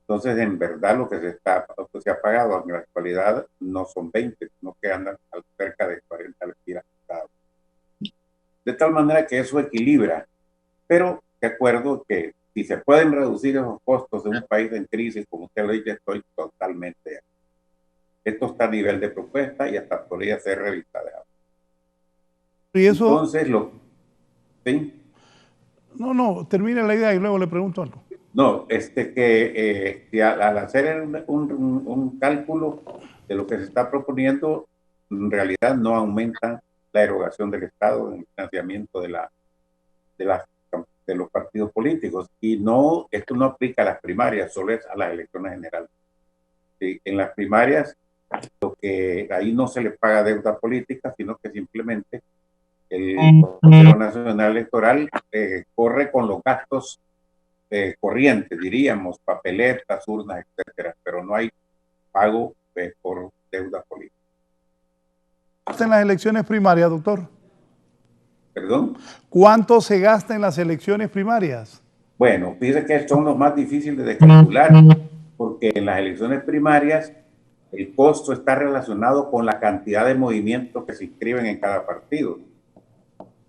Entonces, en verdad, lo que se ha pagado en la actualidad no son 20, sino que andan cerca de 40 lempiras cada uno. De tal manera que eso equilibra, pero de acuerdo que si se pueden reducir esos costos de un país en crisis, como usted lo dice, estoy totalmente de acuerdo. Esto está a nivel de propuesta y hasta podría ser revisada. Y eso... Entonces, ¿sí? No, termine la idea y luego le pregunto algo. No, que al hacer un cálculo de lo que se está proponiendo, en realidad no aumenta la erogación del Estado en el financiamiento de los partidos políticos. Y no, esto no aplica a las primarias, solo es a las elecciones generales. Sí, en las primarias, lo que ahí no se le paga deuda política, sino que simplemente el Consejo Nacional Electoral corre con los gastos corrientes, diríamos, papeletas, urnas, etcétera, pero no hay pago por deuda política. ¿En las elecciones primarias, doctor? ¿Perdón? ¿Cuánto se gasta en las elecciones primarias? Bueno, fíjese que son los más difíciles de calcular, porque en las elecciones primarias el costo está relacionado con la cantidad de movimientos que se inscriben en cada partido.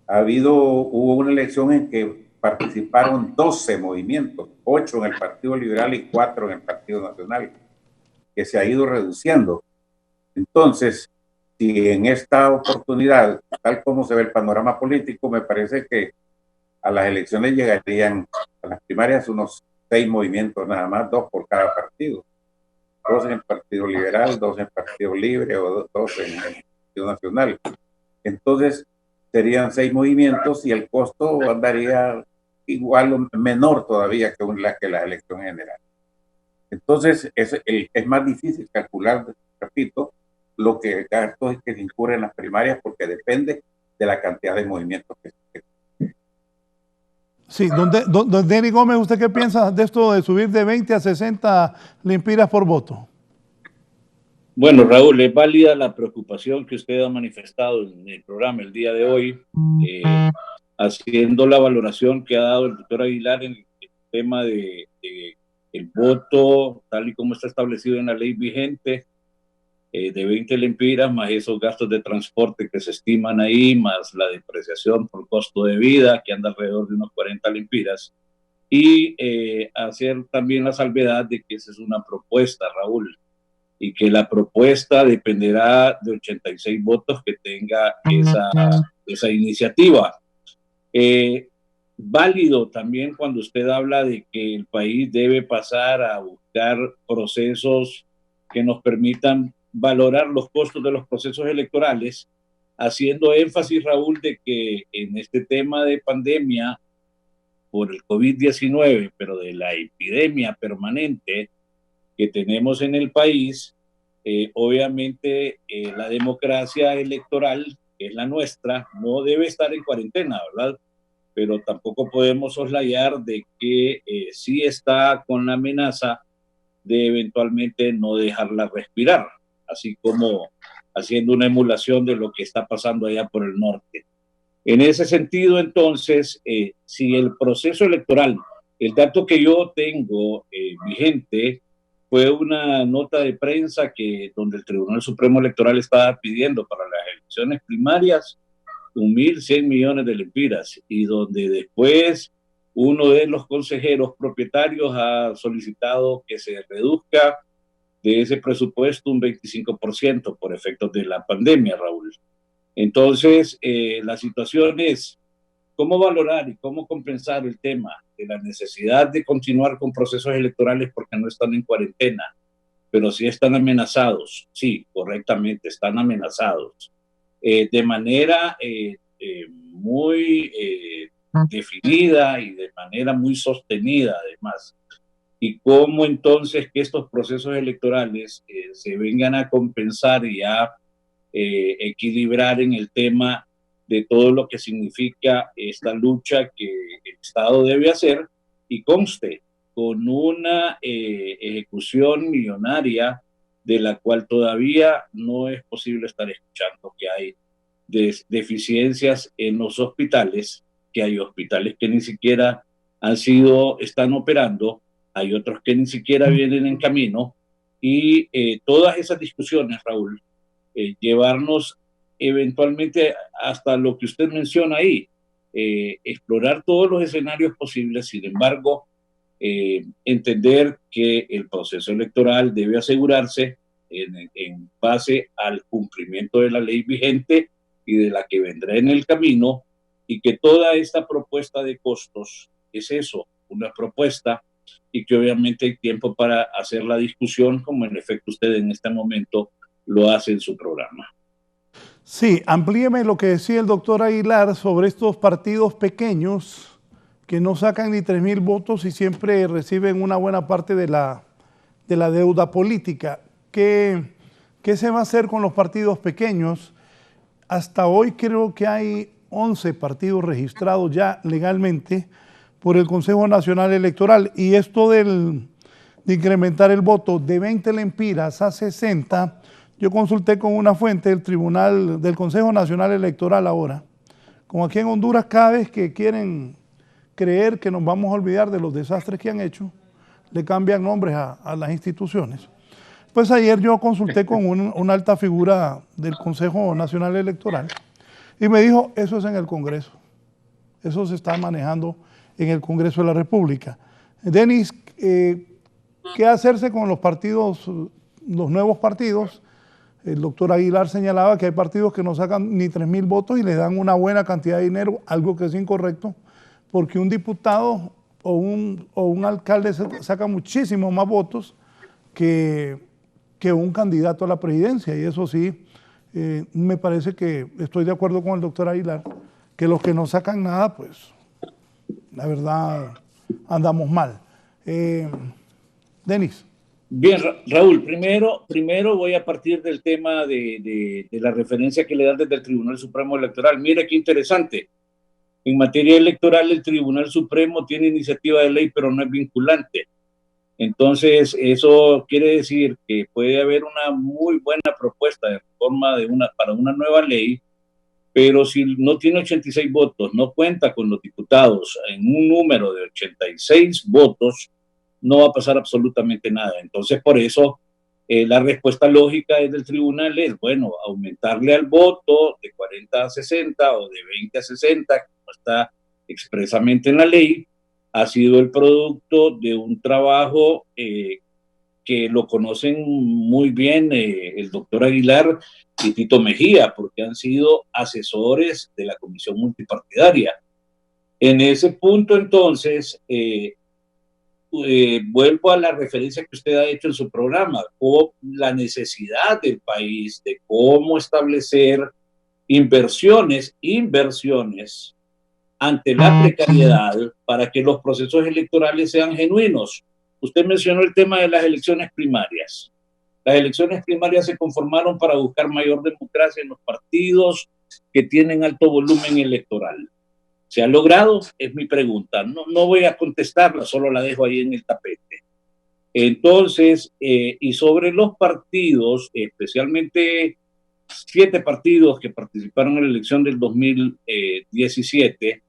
Hubo una elección en que participaron 12 movimientos, 8 en el Partido Liberal y 4 en el Partido Nacional, que se ha ido reduciendo. Entonces, si en esta oportunidad, tal como se ve el panorama político, me parece que a las elecciones llegarían, a las primarias, unos 6 movimientos nada más, 2 por cada partido. 2 en el Partido Liberal, 2 en el Partido Libre o 2 en el Partido Nacional. Entonces, serían 6 movimientos y el costo andaría igual o menor todavía que la elección general. Entonces, es más difícil calcular, repito, lo que gastos que se incurren en las primarias porque depende de la cantidad de movimientos que se. Sí, don Denis Gómez, ¿usted qué piensa de esto de subir de 20 a 60 lempiras por voto? Bueno, Raúl, es válida la preocupación que usted ha manifestado en el programa el día de hoy, haciendo la valoración que ha dado el doctor Aguilar en el tema de el voto, tal y como está establecido en la ley vigente, de 20 lempiras, más esos gastos de transporte que se estiman ahí, más la depreciación por costo de vida, que anda alrededor de unos 40 lempiras, y hacer también la salvedad de que esa es una propuesta, Raúl, y que la propuesta dependerá de 86 votos que tenga esa iniciativa. Válido también cuando usted habla de que el país debe pasar a buscar procesos que nos permitan valorar los costos de los procesos electorales, haciendo énfasis, Raúl, de que en este tema de pandemia por el COVID-19, pero de la epidemia permanente que tenemos en el país, obviamente la democracia electoral, que es la nuestra, no debe estar en cuarentena, ¿verdad? Pero tampoco podemos soslayar de que sí está con la amenaza de eventualmente no dejarla respirar, así como haciendo una emulación de lo que está pasando allá por el norte. En ese sentido, entonces, si el proceso electoral, el dato que yo tengo vigente, fue una nota de prensa donde el Tribunal Supremo Electoral estaba pidiendo para las elecciones primarias 1.100 millones de lempiras y donde después uno de los consejeros propietarios ha solicitado que se reduzca de ese presupuesto un 25% por efectos de la pandemia, Raúl. Entonces, la situación es cómo valorar y cómo compensar el tema de la necesidad de continuar con procesos electorales porque no están en cuarentena, pero sí están amenazados. Sí, correctamente, están amenazados. De manera muy definida y de manera muy sostenida, además. Y cómo entonces que estos procesos electorales se vengan a compensar y a equilibrar en el tema de todo lo que significa esta lucha que el Estado debe hacer, y conste con una ejecución millonaria de la cual todavía no es posible estar escuchando que hay deficiencias en los hospitales, que hay hospitales que ni siquiera están operando, hay otros que ni siquiera vienen en camino, y todas esas discusiones, Raúl, llevarnos eventualmente hasta lo que usted menciona ahí, explorar todos los escenarios posibles. Sin embargo, entender que el proceso electoral debe asegurarse en base al cumplimiento de la ley vigente y de la que vendrá en el camino, y que toda esta propuesta de costos es eso, una propuesta, y que obviamente hay tiempo para hacer la discusión, como en efecto usted en este momento lo hace en su programa. Sí, amplíeme lo que decía el doctor Aguilar sobre estos partidos pequeños que no sacan ni 3.000 votos y siempre reciben una buena parte de la deuda política. ¿Qué se va a hacer con los partidos pequeños? Hasta hoy creo que hay 11 partidos registrados ya legalmente por el Consejo Nacional Electoral, y esto de incrementar el voto de 20 lempiras a 60, yo consulté con una fuente del Consejo Nacional Electoral ahora. Como aquí en Honduras, cada vez que quieren creer que nos vamos a olvidar de los desastres que han hecho, le cambian nombres a las instituciones. Pues ayer yo consulté con una alta figura del Consejo Nacional Electoral y me dijo, eso es en el Congreso, eso se está manejando en el Congreso de la República. Denis, ¿qué hacerse con los partidos, los nuevos partidos? El doctor Aguilar señalaba que hay partidos que no sacan ni 3.000 votos y le dan una buena cantidad de dinero, algo que es incorrecto, porque un diputado o un alcalde saca muchísimos más votos que un candidato a la presidencia, y eso sí, me parece que estoy de acuerdo con el doctor Aguilar, que los que no sacan nada, pues la verdad andamos mal. Denis. Bien, Raúl, primero voy a partir del tema de la referencia que le dan desde el Tribunal Supremo Electoral. Mira qué interesante. En materia electoral, el Tribunal Supremo tiene iniciativa de ley, pero no es vinculante. Entonces, eso quiere decir que puede haber una muy buena propuesta de reforma para una nueva ley, pero si no tiene 86 votos, no cuenta con los diputados en un número de 86 votos, no va a pasar absolutamente nada. Entonces, por eso, la respuesta lógica del tribunal es, bueno, aumentarle al voto de 40 a 60 o de 20 a 60, como está expresamente en la ley, ha sido el producto de un trabajo que lo conocen muy bien el doctor Aguilar y Tito Mejía, porque han sido asesores de la Comisión Multipartidaria. En ese punto, entonces, vuelvo a la referencia que usted ha hecho en su programa, con la necesidad del país de cómo establecer inversiones ante la precariedad para que los procesos electorales sean genuinos. Usted mencionó el tema de las elecciones primarias. Las elecciones primarias se conformaron para buscar mayor democracia en los partidos que tienen alto volumen electoral. ¿Se ha logrado? Es mi pregunta. No voy a contestarla, solo la dejo ahí en el tapete. Entonces, y sobre los partidos, especialmente 7 partidos que participaron en la elección del 2017,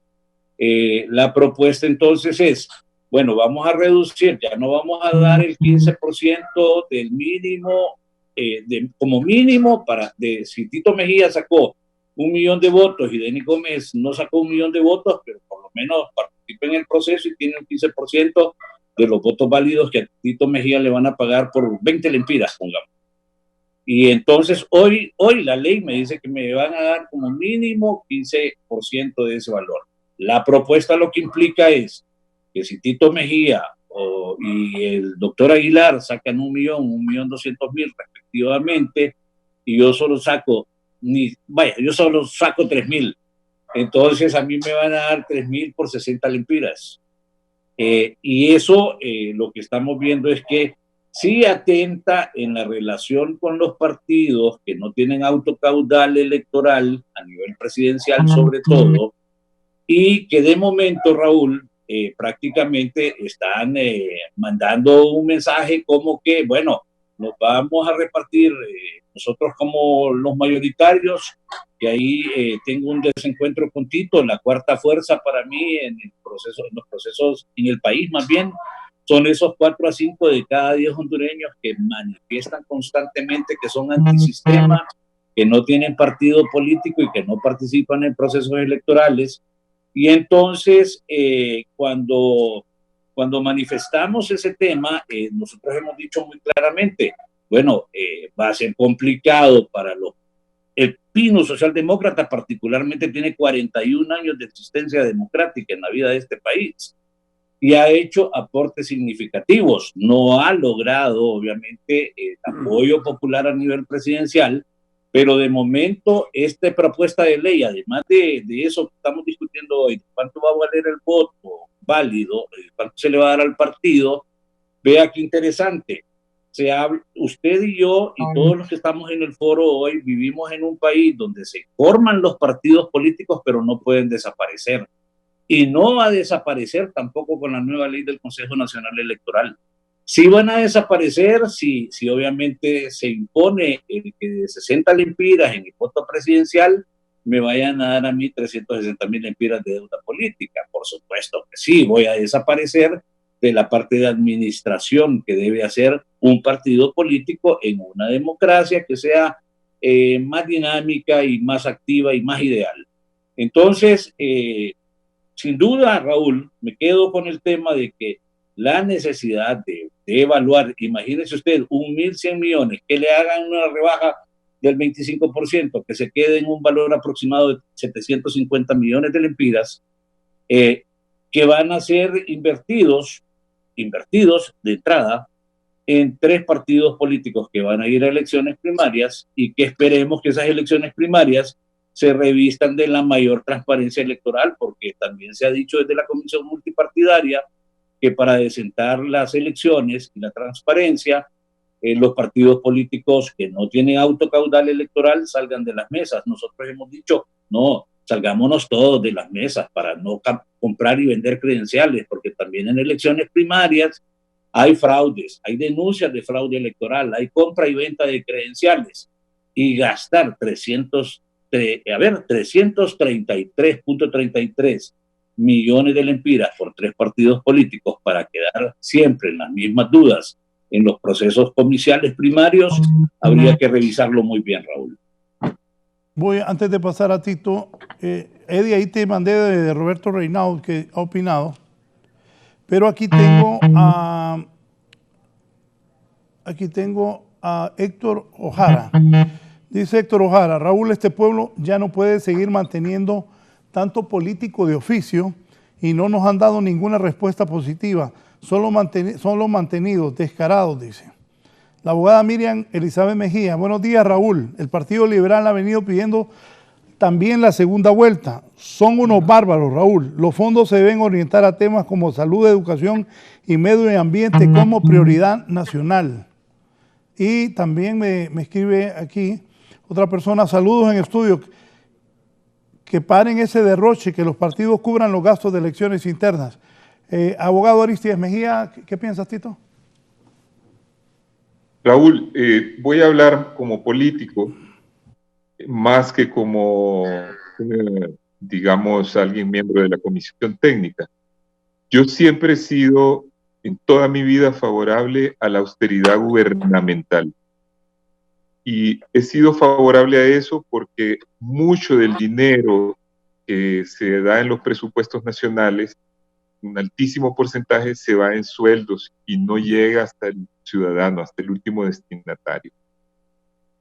la propuesta entonces es, bueno, vamos a reducir, ya no vamos a dar el 15% del mínimo, como mínimo, si Tito Mejía sacó 1 millón de votos y Denis Gómez no sacó 1 millón de votos, pero por lo menos participe en el proceso y tiene un 15% de los votos válidos que a Tito Mejía le van a pagar por 20 lempiras, pongamos. Y entonces hoy la ley me dice que me van a dar como mínimo 15% de ese valor. La propuesta lo que implica es que si Tito Mejía y el doctor Aguilar sacan 1.200.000 respectivamente, y yo solo saco, yo solo saco 3.000, entonces a mí me van a dar 3.000 por 60 lempiras. Y eso lo que estamos viendo es que sí atenta en la relación con los partidos que no tienen autocaudal electoral a nivel presidencial sobre todo, y que de momento, Raúl, prácticamente están mandando un mensaje como que, bueno, nos vamos a repartir nosotros como los mayoritarios, que ahí tengo un desencuentro con Tito, la cuarta fuerza para mí en los procesos en el país más bien, son esos 4 a 5 de cada 10 hondureños que manifiestan constantemente que son antisistema, que no tienen partido político y que no participan en procesos electorales. Y entonces, cuando manifestamos ese tema, nosotros hemos dicho muy claramente, bueno, va a ser complicado para el Pino socialdemócrata particularmente tiene 41 años de existencia democrática en la vida de este país y ha hecho aportes significativos. No ha logrado, obviamente, el apoyo popular a nivel presidencial, pero de momento esta propuesta de ley, además de eso que estamos discutiendo hoy, cuánto va a valer el voto válido, cuánto se le va a dar al partido, vea qué interesante. Usted y yo y todos los que estamos en el foro hoy vivimos en un país donde se forman los partidos políticos, pero no pueden desaparecer. Y no va a desaparecer tampoco con la nueva ley del Consejo Nacional Electoral. Sí van a desaparecer si obviamente se impone el que de 60 lempiras en el voto presidencial me vayan a dar a mí 360.000 lempiras de deuda política. Por supuesto que sí, voy a desaparecer de la parte de administración que debe hacer un partido político en una democracia que sea más dinámica y más activa y más ideal. Entonces, sin duda, Raúl, me quedo con el tema de que la necesidad de evaluar, imagínese usted, 1.100 millones, que le hagan una rebaja del 25%, que se quede en un valor aproximado de 750 millones de lempiras, que van a ser invertidos de entrada en 3 partidos políticos que van a ir a elecciones primarias y que esperemos que esas elecciones primarias se revistan de la mayor transparencia electoral, porque también se ha dicho desde la Comisión Multipartidaria que para desentar las elecciones y la transparencia, los partidos políticos que no tienen autocaudal electoral salgan de las mesas. Nosotros hemos dicho, no, salgámonos todos de las mesas para no comprar y vender credenciales, porque también en elecciones primarias hay fraudes, hay denuncias de fraude electoral, hay compra y venta de credenciales, y gastar 333.33 millones de lempiras por 3 partidos políticos para quedar siempre en las mismas dudas en los procesos comiciales primarios, habría que revisarlo muy bien, Raúl. Antes de pasar a Tito, Eddie, ahí te mandé de Roberto Reynaud, que ha opinado, pero aquí tengo a Héctor Ojara. Dice Héctor Ojara: Raúl, este pueblo ya no puede seguir manteniendo tanto político de oficio y no nos han dado ninguna respuesta positiva, solo mantenidos, descarados, dice. La abogada Miriam Elizabeth Mejía: buenos días, Raúl. El Partido Liberal ha venido pidiendo también la segunda vuelta. Son unos bárbaros, Raúl. Los fondos se deben orientar a temas como salud, educación y medio ambiente como prioridad nacional. Y también me escribe aquí otra persona: saludos en estudio. Que paren ese derroche, que los partidos cubran los gastos de elecciones internas. Abogado Aristides Mejía, ¿qué piensas, Tito? Raúl, voy a hablar como político, más que como, digamos, alguien miembro de la comisión técnica. Yo siempre he sido, en toda mi vida, favorable a la austeridad gubernamental. Y he sido favorable a eso porque mucho del dinero que se da en los presupuestos nacionales un altísimo porcentaje se va en sueldos y no llega hasta el ciudadano, hasta el último destinatario.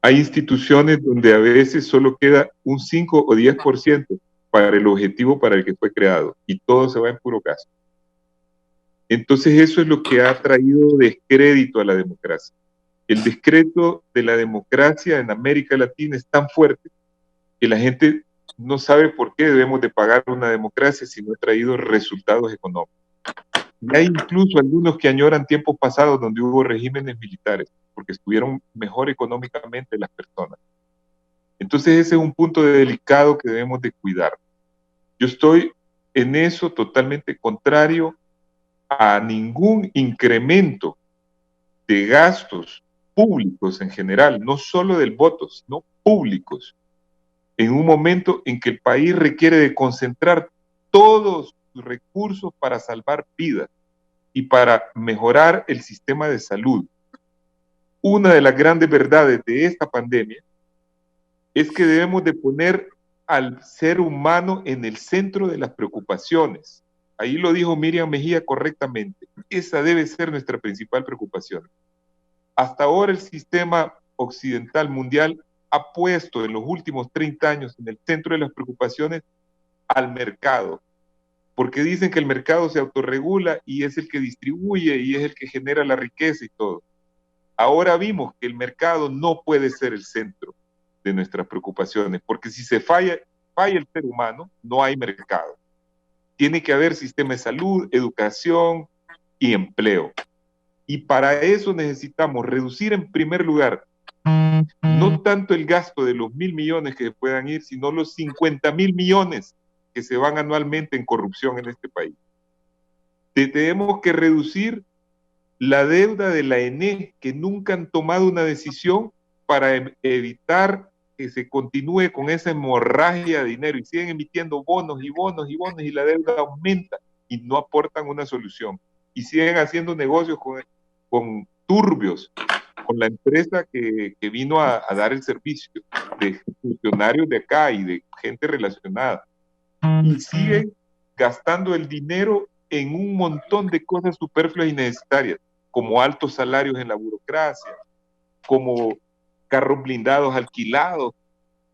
Hay instituciones donde a veces solo queda un 5 o 10% para el objetivo para el que fue creado y todo se va en puro gasto. Entonces eso es lo que ha traído descrédito a la democracia. El descrédito de la democracia en América Latina es tan fuerte que la gente no sabe por qué debemos de pagar una democracia si no ha traído resultados económicos. Y hay incluso algunos que añoran tiempos pasados donde hubo regímenes militares, porque estuvieron mejor económicamente las personas. Entonces ese es un punto delicado que debemos de cuidar. Yo estoy en eso totalmente contrario a ningún incremento de gastos públicos en general, no solo del voto, sino públicos, en un momento en que el país requiere de concentrar todos sus recursos para salvar vidas y para mejorar el sistema de salud. Una de las grandes verdades de esta pandemia es que debemos de poner al ser humano en el centro de las preocupaciones. Ahí lo dijo Miriam Mejía correctamente. Esa debe ser nuestra principal preocupación. Hasta ahora el sistema occidental mundial ha puesto en los últimos 30 años en el centro de las preocupaciones al mercado, porque dicen que el mercado se autorregula y es el que distribuye y es el que genera la riqueza y todo. Ahora vimos que el mercado no puede ser el centro de nuestras preocupaciones, porque si se falla el ser humano, no hay mercado. Tiene que haber sistema de salud, educación y empleo. Y para eso necesitamos reducir en primer lugar no tanto el gasto de los 1.000 millones que puedan ir, sino los 50.000 millones que se van anualmente en corrupción en este país. Tenemos que reducir la deuda de la ENE, que nunca han tomado una decisión para evitar que se continúe con esa hemorragia de dinero y siguen emitiendo bonos y bonos y bonos y la deuda aumenta y no aportan una solución. Y siguen haciendo negocios con turbios, con la empresa que vino a dar el servicio, de funcionarios de acá y de gente relacionada. Y siguen gastando el dinero en un montón de cosas superfluas y necesarias, como altos salarios en la burocracia, como carros blindados alquilados.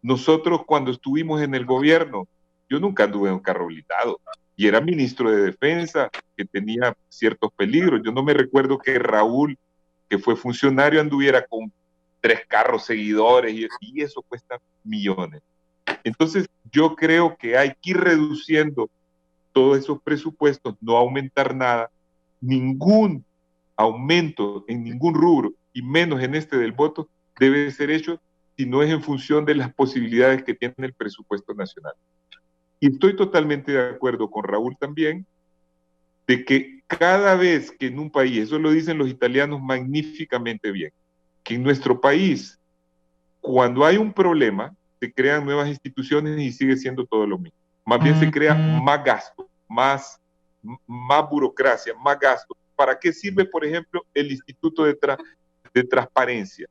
Nosotros cuando estuvimos en el gobierno, yo nunca anduve en un carro blindado, y era ministro de Defensa, que tenía ciertos peligros. Yo no me recuerdo que Raúl, que fue funcionario, anduviera con 3 carros seguidores, y eso cuesta millones. Entonces, yo creo que hay que ir reduciendo todos esos presupuestos, no aumentar nada, ningún aumento en ningún rubro, y menos en este del voto, debe ser hecho si no es en función de las posibilidades que tiene el presupuesto nacional. Y estoy totalmente de acuerdo con Raúl también, de que cada vez que en un país, eso lo dicen los italianos magníficamente bien, que en nuestro país, cuando hay un problema, se crean nuevas instituciones y sigue siendo todo lo mismo. Más bien se crea más gasto, más burocracia, más gasto. ¿Para qué sirve, por ejemplo, el Instituto de Transparencia?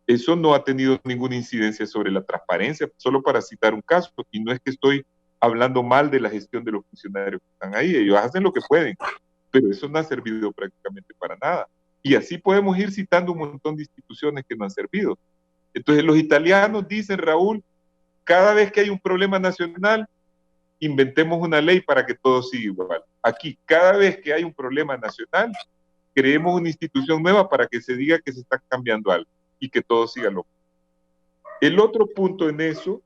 Eso no ha tenido ninguna incidencia sobre la transparencia, solo para citar un caso, y no es que estoy hablando mal de la gestión de los funcionarios que están ahí, ellos hacen lo que pueden, pero eso no ha servido prácticamente para nada. Y así podemos ir citando un montón de instituciones que no han servido. Entonces los italianos dicen, Raúl, cada vez que hay un problema nacional, inventemos una ley para que todo siga igual. Aquí, cada vez que hay un problema nacional, creemos una institución nueva para que se diga que se está cambiando algo y que todo siga lo mismo. El otro punto en eso,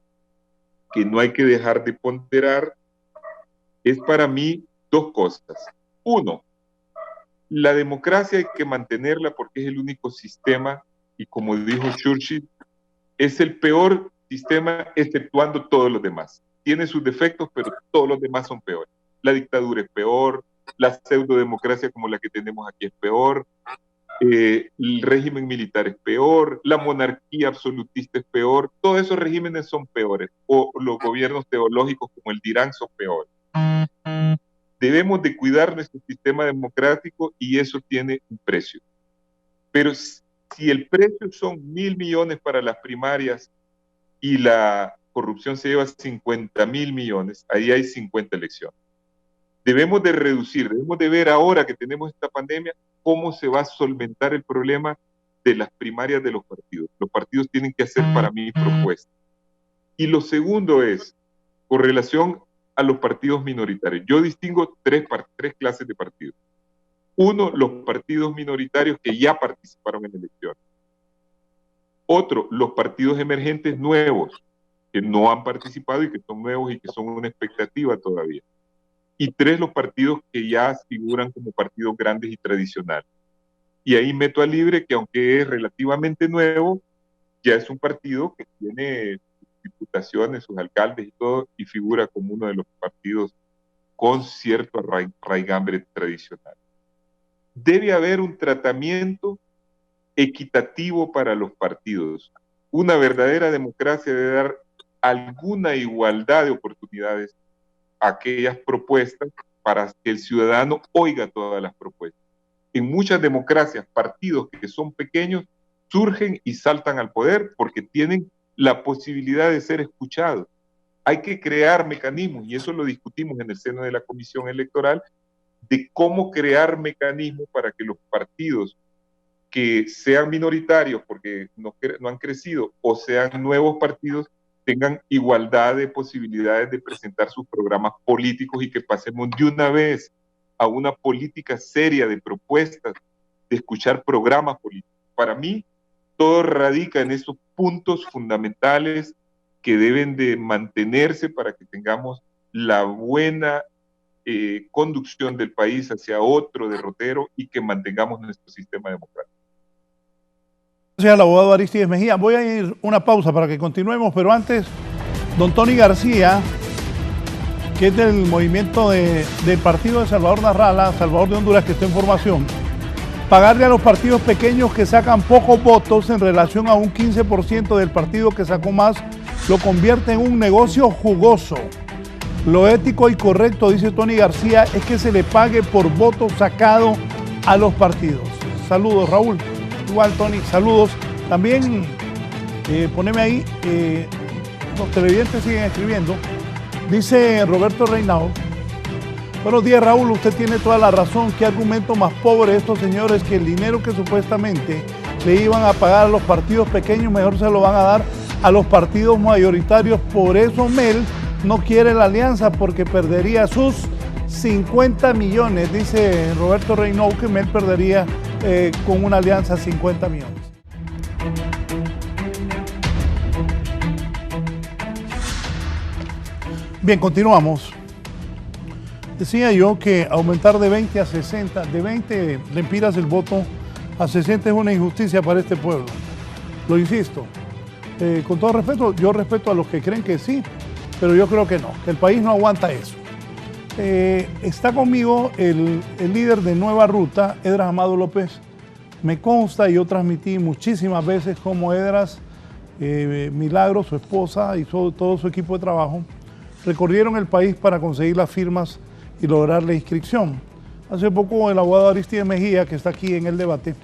que no hay que dejar de ponderar, es para mí 2 cosas. 1, la democracia hay que mantenerla porque es el único sistema, y como dijo Churchill, es el peor sistema exceptuando todos los demás. Tiene sus defectos, pero todos los demás son peores. La dictadura es peor, la pseudodemocracia como la que tenemos aquí es peor, el régimen militar es peor, la monarquía absolutista es peor, todos esos regímenes son peores, o los gobiernos teológicos como el de Irán son peores. Debemos de cuidar nuestro sistema democrático y eso tiene un precio. Pero si el precio son 1.000 millones para las primarias y la corrupción se lleva 50.000 millones, ahí hay 50 elecciones. Debemos de reducir, debemos de ver ahora que tenemos esta pandemia, cómo se va a solventar el problema de las primarias de los partidos. Los partidos tienen que hacer para mí propuestas. Y lo segundo es, con relación a los partidos minoritarios. Yo distingo tres clases de partidos. Uno, los partidos minoritarios que ya participaron en elecciones. Otro, los partidos emergentes nuevos, que no han participado y que son nuevos y que son una expectativa todavía. Y tres, los partidos que ya figuran como partidos grandes y tradicionales. Y ahí meto a Libre, que aunque es relativamente nuevo, ya es un partido que tiene diputaciones, sus alcaldes y todo, y figura como uno de los partidos con cierto raigambre tradicional. Debe haber un tratamiento equitativo para los partidos. Una verdadera democracia debe dar alguna igualdad de oportunidades a aquellas propuestas para que el ciudadano oiga todas las propuestas. En muchas democracias, partidos que son pequeños surgen y saltan al poder porque tienen la posibilidad de ser escuchados. Hay que crear mecanismos, y eso lo discutimos en el seno de la Comisión Electoral, de cómo crear mecanismos para que los partidos que sean minoritarios porque no han crecido o sean nuevos partidos tengan igualdad de posibilidades de presentar sus programas políticos y que pasemos de una vez a una política seria de propuestas, de escuchar programas políticos. Para mí, todo radica en esos puntos fundamentales que deben de mantenerse para que tengamos la buena conducción del país hacia otro derrotero y que mantengamos nuestro sistema democrático. Gracias al abogado Aristides Mejía. Voy a ir una pausa para que continuemos, pero antes, don Tony García, que es del movimiento del partido de Salvador Narrala, Salvador de Honduras, que está en formación, pagarle a los partidos pequeños que sacan pocos votos en relación a un 15% del partido que sacó más, lo convierte en un negocio jugoso. Lo ético y correcto, dice Tony García, es que se le pague por voto sacado a los partidos. Saludos, Raúl. Igual, Tony, saludos. También poneme ahí, los televidentes siguen escribiendo. Dice Roberto Reinao: buenos días, Raúl, usted tiene toda la razón. ¿Qué argumento más pobre de estos señores que el dinero que supuestamente le iban a pagar a los partidos pequeños mejor se lo van a dar a los partidos mayoritarios? Por eso Mel no quiere la alianza, porque perdería sus 50 millones. Dice Roberto Reinao que Mel perdería con una alianza 50 millones. Bien, continuamos. Decía yo que aumentar de 20 a 60, de 20 lempiras el voto a 60 es una injusticia para este pueblo. Lo insisto. Con todo respeto, yo respeto a los que creen que sí, pero yo creo que no, que el país no aguanta eso. Está conmigo el líder de Nueva Ruta, Edras Amado López. Me consta, y yo transmití muchísimas veces cómo Edras, Milagro, su esposa y todo su equipo de trabajo recorrieron el país para conseguir las firmas y lograr la inscripción. Hace poco el abogado Aristides Mejía, que está aquí en el debate,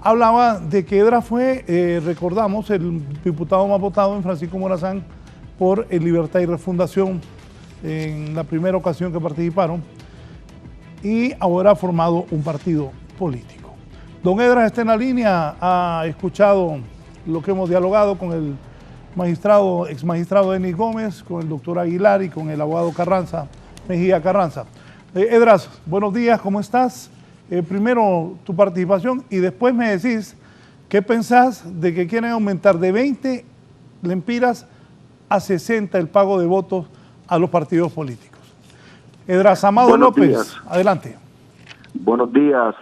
hablaba de que Edras fue, recordamos, el diputado más votado en Francisco Morazán por el Libertad y Refundación en la primera ocasión que participaron, y ahora ha formado un partido político. Don Edras está en la línea, ha escuchado lo que hemos dialogado con el ex magistrado Denis Gómez, con el doctor Aguilar y con el abogado Mejía Carranza. Edras, buenos días, ¿cómo estás? Primero tu participación y después me decís qué pensás de que quieren aumentar de 20 lempiras a 60 el pago de votos a los partidos políticos. Edras Amado López, adelante. Buenos días,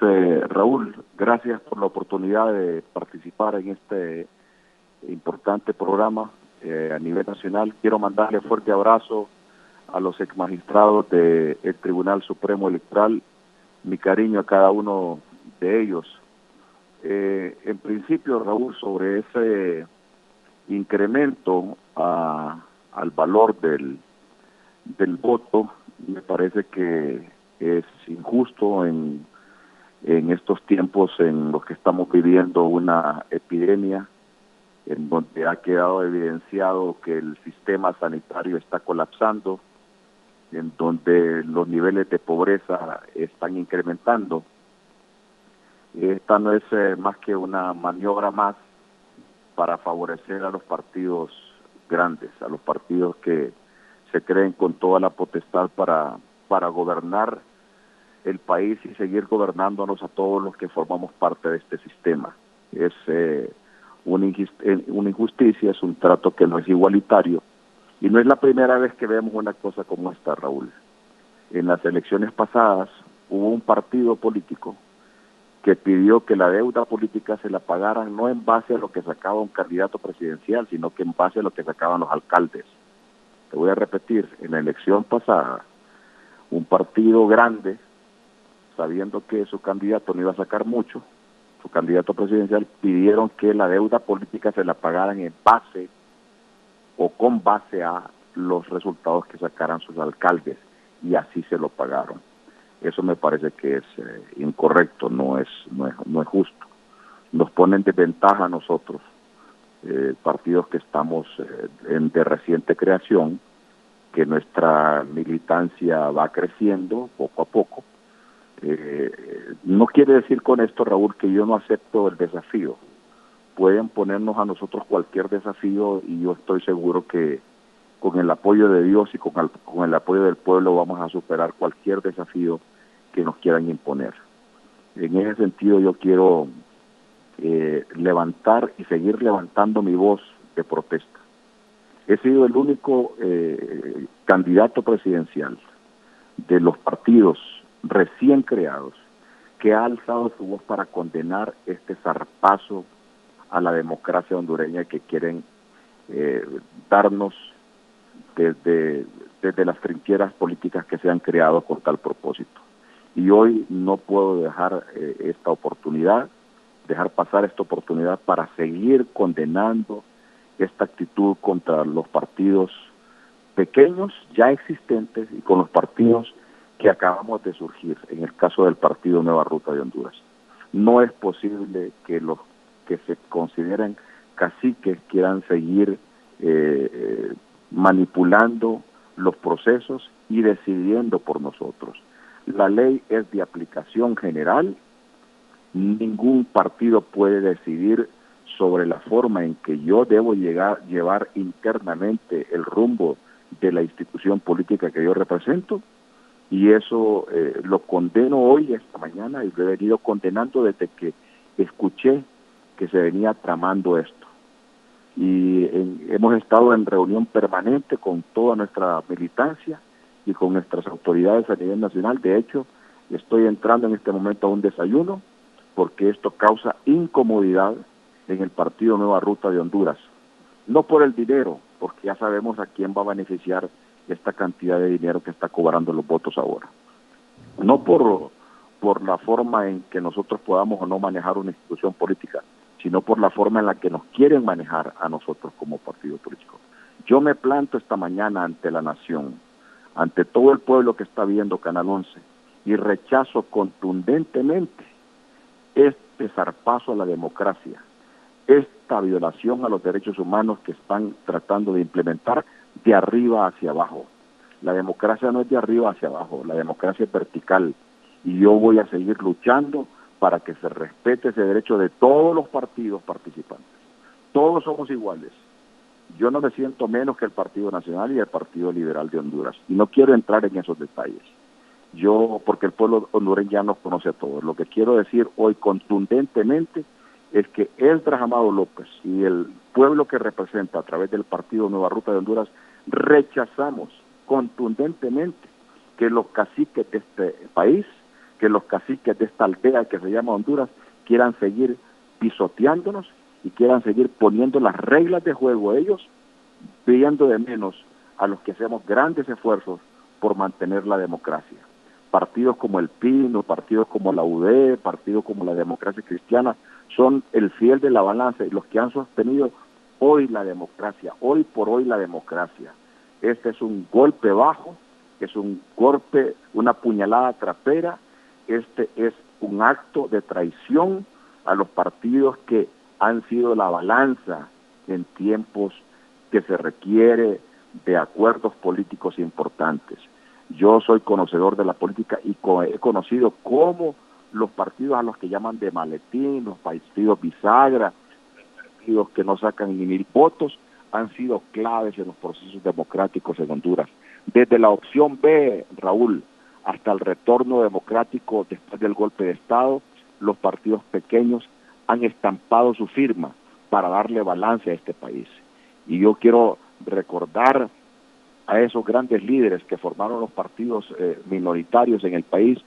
Raúl. Gracias por la oportunidad de participar en este importante programa a nivel nacional. Quiero mandarle fuerte abrazo a los exmagistrados del Tribunal Supremo Electoral, mi cariño a cada uno de ellos. En principio, Raúl, sobre ese incremento al valor del voto, me parece que es injusto en estos tiempos en los que estamos viviendo una epidemia, en donde ha quedado evidenciado que el sistema sanitario está colapsando, en donde los niveles de pobreza están incrementando. Esta no es más que una maniobra más para favorecer a los partidos grandes, a los partidos que se creen con toda la potestad para gobernar el país y seguir gobernándonos a todos los que formamos parte de este sistema. Es una injusticia, es un trato que no es igualitario, y no es la primera vez que vemos una cosa como esta, Raúl. En las elecciones pasadas hubo un partido político que pidió que la deuda política se la pagaran no en base a lo que sacaba un candidato presidencial, sino que en base a lo que sacaban los alcaldes. Te voy a repetir, en la elección pasada, un partido grande, sabiendo que su candidato no iba a sacar mucho, su candidato presidencial, pidieron que la deuda política se la pagaran en base o con base a los resultados que sacaran sus alcaldes, y así se lo pagaron. Eso me parece que es incorrecto, no es justo. Nos ponen de ventaja a nosotros, partidos que estamos de reciente creación, que nuestra militancia va creciendo poco a poco. No quiere decir con esto, Raúl, que yo no acepto el desafío. Pueden ponernos a nosotros cualquier desafío y yo estoy seguro que con el apoyo de Dios y con el apoyo del pueblo vamos a superar cualquier desafío que nos quieran imponer. En ese sentido yo quiero levantar y seguir levantando mi voz de protesta. He sido el único candidato presidencial de los partidos recién creados que ha alzado su voz para condenar este zarpazo a la democracia hondureña que quieren darnos desde las trincheras políticas que se han creado con tal propósito. Y hoy no puedo dejar pasar esta oportunidad para seguir condenando esta actitud contra los partidos pequeños ya existentes y con los partidos que acabamos de surgir, en el caso del Partido Nueva Ruta de Honduras. No es posible que los que se consideren caciques quieran seguir manipulando los procesos y decidiendo por nosotros. La ley es de aplicación general, ningún partido puede decidir sobre la forma en que yo debo llevar internamente el rumbo de la institución política que yo represento, y eso lo condeno hoy, esta mañana, y lo he venido condenando desde que escuché que se venía tramando esto. Y hemos estado en reunión permanente con toda nuestra militancia y con nuestras autoridades a nivel nacional. De hecho, estoy entrando en este momento a un desayuno porque esto causa incomodidad en el Partido Nueva Ruta de Honduras. No por el dinero, porque ya sabemos a quién va a beneficiar esta cantidad de dinero que está cobrando los votos ahora. No por la forma en que nosotros podamos o no manejar una institución política, sino por la forma en la que nos quieren manejar a nosotros como partido político. Yo me planto esta mañana ante la nación, ante todo el pueblo que está viendo Canal 11, y rechazo contundentemente este zarpazo a la democracia, esta violación a los derechos humanos que están tratando de implementar de arriba hacia abajo. La democracia no es de arriba hacia abajo, la democracia es vertical, y yo voy a seguir luchando para que se respete ese derecho de todos los partidos participantes. Todos somos iguales. Yo no me siento menos que el Partido Nacional y el Partido Liberal de Honduras, y no quiero entrar en esos detalles. Porque el pueblo hondureño ya nos conoce a todos. Lo que quiero decir hoy contundentemente es que Esdras Amado López y el pueblo que representa a través del Partido Nueva Ruta de Honduras rechazamos contundentemente que los caciques de este país, que los caciques de esta aldea que se llama Honduras quieran seguir pisoteándonos y quieran seguir poniendo las reglas de juego ellos, pidiendo de menos a los que hacemos grandes esfuerzos por mantener la democracia. Partidos como el PIN, partidos como la UD, partidos como la Democracia Cristiana son el fiel de la balanza y los que han sostenido hoy la democracia, hoy por hoy la democracia. Este es un golpe bajo, es un golpe, una puñalada trapera. Este es un acto de traición a los partidos que han sido la balanza en tiempos que se requiere de acuerdos políticos importantes. Yo soy conocedor de la política y he conocido cómo los partidos a los que llaman de maletín, los partidos bisagra, partidos que no sacan ni 1000 votos, han sido claves en los procesos democráticos en Honduras. Desde la opción B, Raúl, hasta el retorno democrático después del golpe de Estado, los partidos pequeños han estampado su firma para darle balance a este país. Y yo quiero recordar a esos grandes líderes que formaron los partidos minoritarios en el país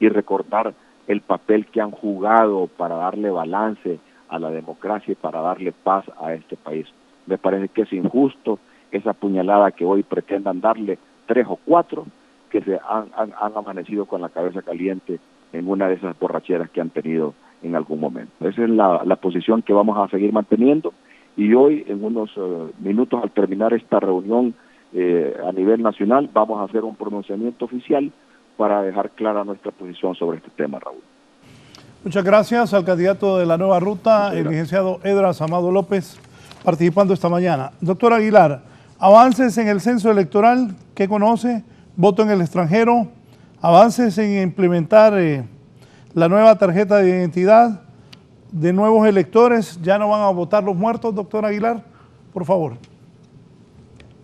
y recordar el papel que han jugado para darle balance a la democracia y para darle paz a este país. Me parece que es injusto esa puñalada que hoy pretendan darle 3 o 4 que se han amanecido con la cabeza caliente en una de esas borracheras que han tenido en algún momento. Esa es la posición que vamos a seguir manteniendo, y hoy, en unos minutos al terminar esta reunión a nivel nacional, vamos a hacer un pronunciamiento oficial para dejar clara nuestra posición sobre este tema, Raúl. Muchas gracias al candidato de la Nueva Ruta, el licenciado Edras Amado López, participando esta mañana. Doctor Aguilar, avances en el censo electoral, ¿qué conoce? Voto en el extranjero, avances en implementar la nueva tarjeta de identidad de nuevos electores, ¿ya no van a votar los muertos, doctor Aguilar? Por favor.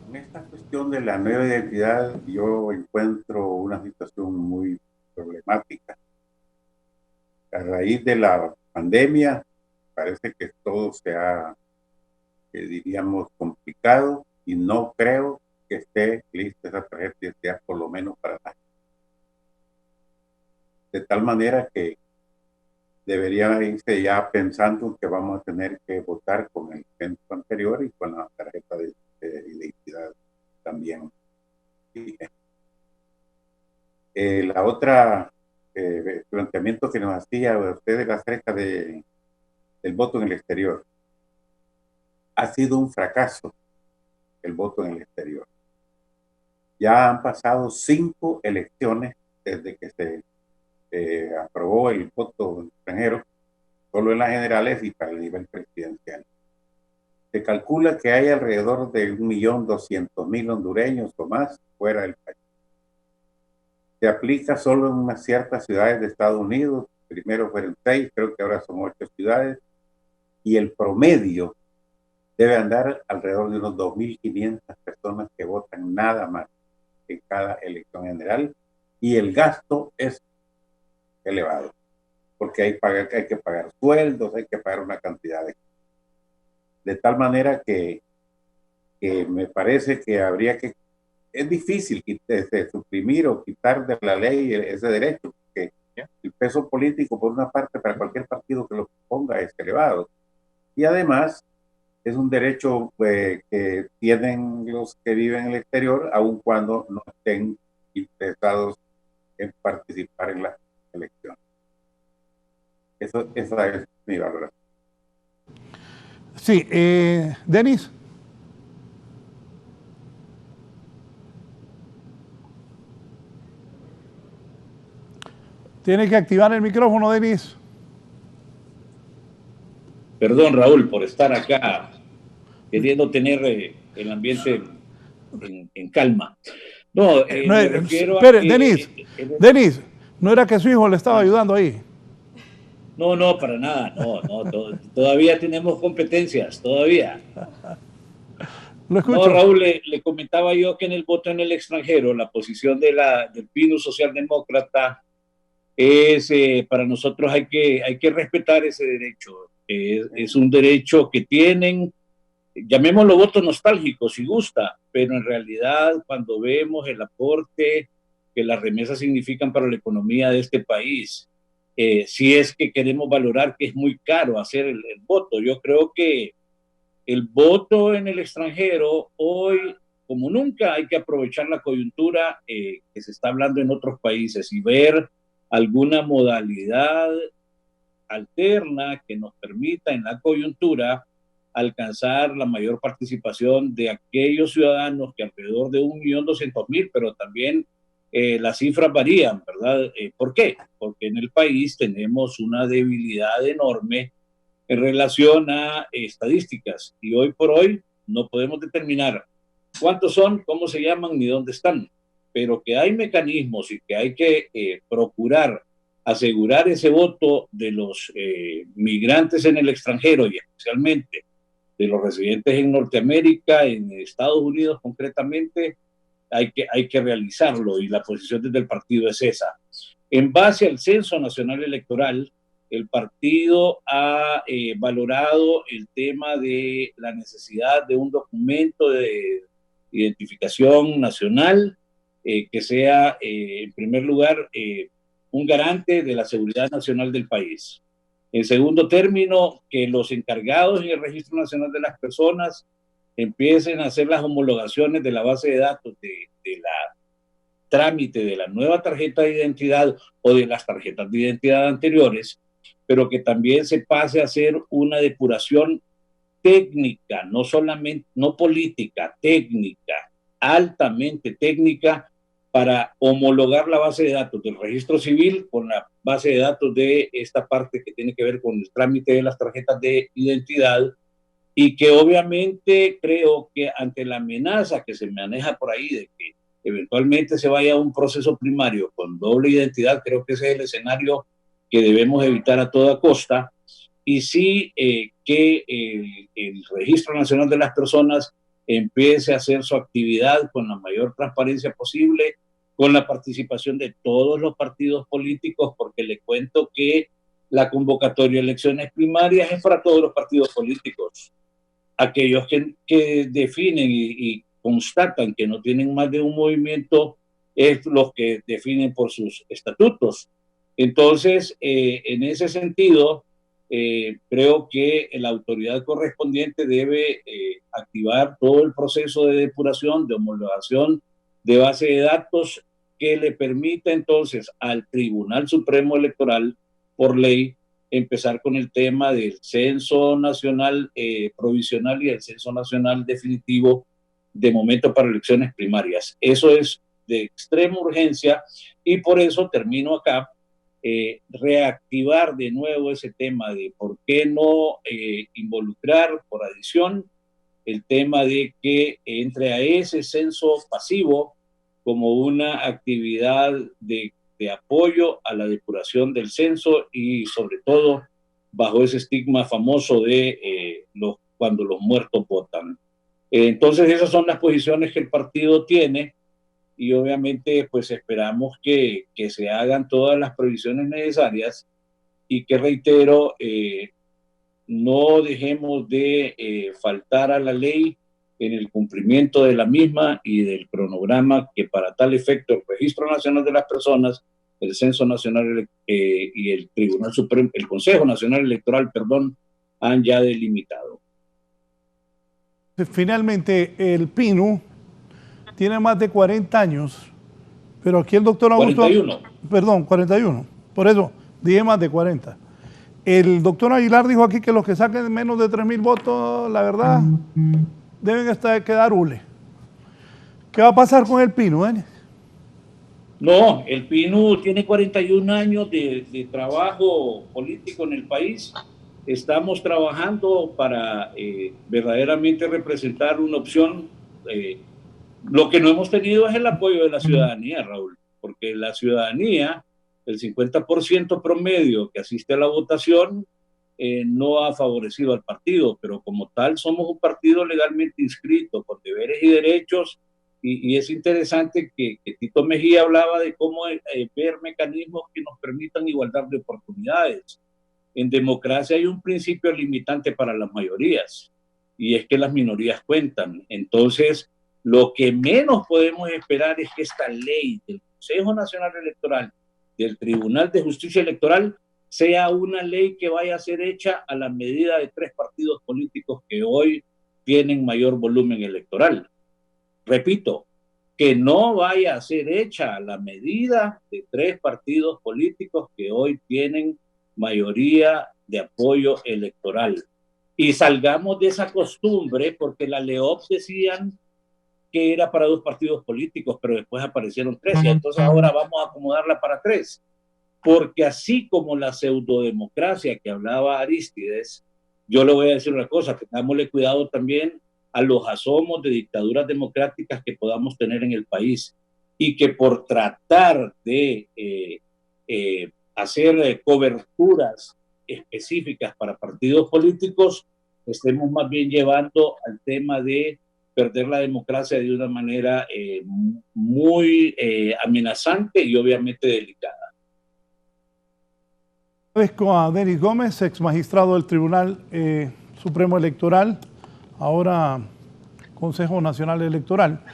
En esta cuestión de la nueva identidad, yo encuentro una situación muy problemática. A raíz de la pandemia, parece que todo se ha, diríamos, complicado, y no creo que esté lista esa tarjeta de identidad, por lo menos para nada. De tal manera que debería irse ya pensando que vamos a tener que votar con el censo anterior y con la tarjeta de identidad también. La otra planteamiento que nos hacía ustedes acerca del voto en el exterior. Ha sido un fracaso el voto en el exterior. Ya han pasado 5 elecciones desde que se aprobó el voto extranjero, solo en las generales y para el nivel presidencial. Se calcula que hay alrededor de 1.200.000 hondureños o más fuera del país. Se aplica solo en unas ciertas ciudades de Estados Unidos, primero fueron 6, creo que ahora son 8 ciudades, y el promedio debe andar alrededor de unos 2.500 personas que votan nada más en cada elección general, y el gasto es elevado, porque hay que pagar sueldos, hay que pagar una cantidad de tal manera que me parece que habría que, es difícil suprimir o quitar de la ley ese derecho, porque el peso político, por una parte, para cualquier partido que lo ponga es elevado, y además es un derecho que tienen los que viven en el exterior, aun cuando no estén interesados en participar en la elección. Esa es mi valoración. Sí, Denis. Tiene que activar el micrófono, Denis. Perdón, Raúl, por estar acá queriendo tener el ambiente en calma. No, me refiero espere, a que, Denis, ¿no era que su hijo le estaba ayudando ahí? No, para nada, no, todavía tenemos competencias, todavía. Lo escucho. No, Raúl, le comentaba yo que en el voto en el extranjero, la posición del PINUS Socialdemócrata es, para nosotros hay que respetar ese derecho. Es un derecho que tienen, llamémoslo voto nostálgico si gusta, pero en realidad cuando vemos el aporte que las remesas significan para la economía de este país, si es que queremos valorar que es muy caro hacer el voto, yo creo que el voto en el extranjero hoy, como nunca, hay que aprovechar la coyuntura que se está hablando en otros países y ver alguna modalidad alterna que nos permita en la coyuntura alcanzar la mayor participación de aquellos ciudadanos que alrededor de 1.200.000, pero también las cifras varían, ¿verdad? ¿Por qué? Porque en el país tenemos una debilidad enorme en relación a estadísticas y hoy por hoy no podemos determinar cuántos son, cómo se llaman ni dónde están. pero que hay mecanismos y que hay que procurar asegurar ese voto de los migrantes en el extranjero y especialmente de los residentes en Norteamérica, en Estados Unidos concretamente, hay que realizarlo, y la posición desde el partido es esa. En base al Censo Nacional Electoral, el partido ha valorado el tema de la necesidad de un documento de identificación nacional que sea, en primer lugar, un garante de la seguridad nacional del país. En segundo término, que los encargados en el Registro Nacional de las Personas empiecen a hacer las homologaciones de la base de datos de la trámite de la nueva tarjeta de identidad o de las tarjetas de identidad anteriores, pero que también se pase a hacer una depuración técnica, no solamente, no política, técnica, altamente técnica, para homologar la base de datos del registro civil con la base de datos de esta parte que tiene que ver con el trámite de las tarjetas de identidad, y que obviamente creo que ante la amenaza que se maneja por ahí de que eventualmente se vaya a un proceso primario con doble identidad, creo que ese es el escenario que debemos evitar a toda costa, y sí que el Registro Nacional de las Personas empiece a hacer su actividad con la mayor transparencia posible, con la participación de todos los partidos políticos, porque le cuento que la convocatoria de elecciones primarias es para todos los partidos políticos. Aquellos que definen y constatan que no tienen más de un movimiento es los que definen por sus estatutos. Entonces, en ese sentido, creo que la autoridad correspondiente debe activar todo el proceso de depuración, de homologación de base de datos, que le permita entonces al Tribunal Supremo Electoral, por ley, empezar con el tema del censo nacional provisional y el censo nacional definitivo de momento para elecciones primarias. Eso es de extrema urgencia, y por eso termino acá, reactivar de nuevo ese tema de por qué no involucrar por adición el tema de que entre a ese censo pasivo como una actividad de apoyo a la depuración del censo, y sobre todo bajo ese estigma famoso de cuando los muertos votan. Entonces esas son las posiciones que el partido tiene, y obviamente pues esperamos que se hagan todas las previsiones necesarias, y que, reitero, no dejemos de faltar a la ley en el cumplimiento de la misma y del cronograma que para tal efecto el Registro Nacional de las Personas, el Censo Nacional y el Tribunal Supremo, el Consejo Nacional Electoral, perdón, han ya delimitado. Finalmente, el PINU tiene más de 40 años, pero aquí el doctor Augusto... 41. Perdón, 41. Por eso dije más de 40. El doctor Aguilar dijo aquí que los que saquen menos de 3,000 votos, la verdad, deben quedar hule. ¿Qué va a pasar con el PINU, No, el PINU tiene 41 años de trabajo político en el país. Estamos trabajando para verdaderamente representar una opción. Lo que no hemos tenido es el apoyo de la ciudadanía, Raúl, porque la ciudadanía, el 50% promedio que asiste a la votación, no ha favorecido al partido, pero como tal somos un partido legalmente inscrito, con deberes y derechos, y es interesante que Tito Mejía hablaba de cómo ver mecanismos que nos permitan igualdad de oportunidades. En democracia hay un principio limitante para las mayorías, y es que las minorías cuentan. Entonces, lo que menos podemos esperar es que esta ley del Consejo Nacional Electoral, del Tribunal de Justicia Electoral, sea una ley que vaya a ser hecha a la medida de 3 partidos políticos que hoy tienen mayor volumen electoral. Repito, que no vaya a ser hecha a la medida de 3 partidos políticos que hoy tienen mayoría de apoyo electoral. Y salgamos de esa costumbre, porque la LEOP decían que era para 2 partidos políticos, pero después aparecieron 3, y entonces ahora vamos a acomodarla para 3. Porque así como la pseudodemocracia que hablaba Arístides, yo le voy a decir una cosa, tengámosle cuidado también a los asomos de dictaduras democráticas que podamos tener en el país. y que por tratar de hacer coberturas específicas para partidos políticos, estemos más bien llevando al tema de perder la democracia de una manera muy amenazante y obviamente delicada. Agradezco a Denis Gómez, ex magistrado del Tribunal Supremo Electoral, ahora Consejo Nacional Electoral.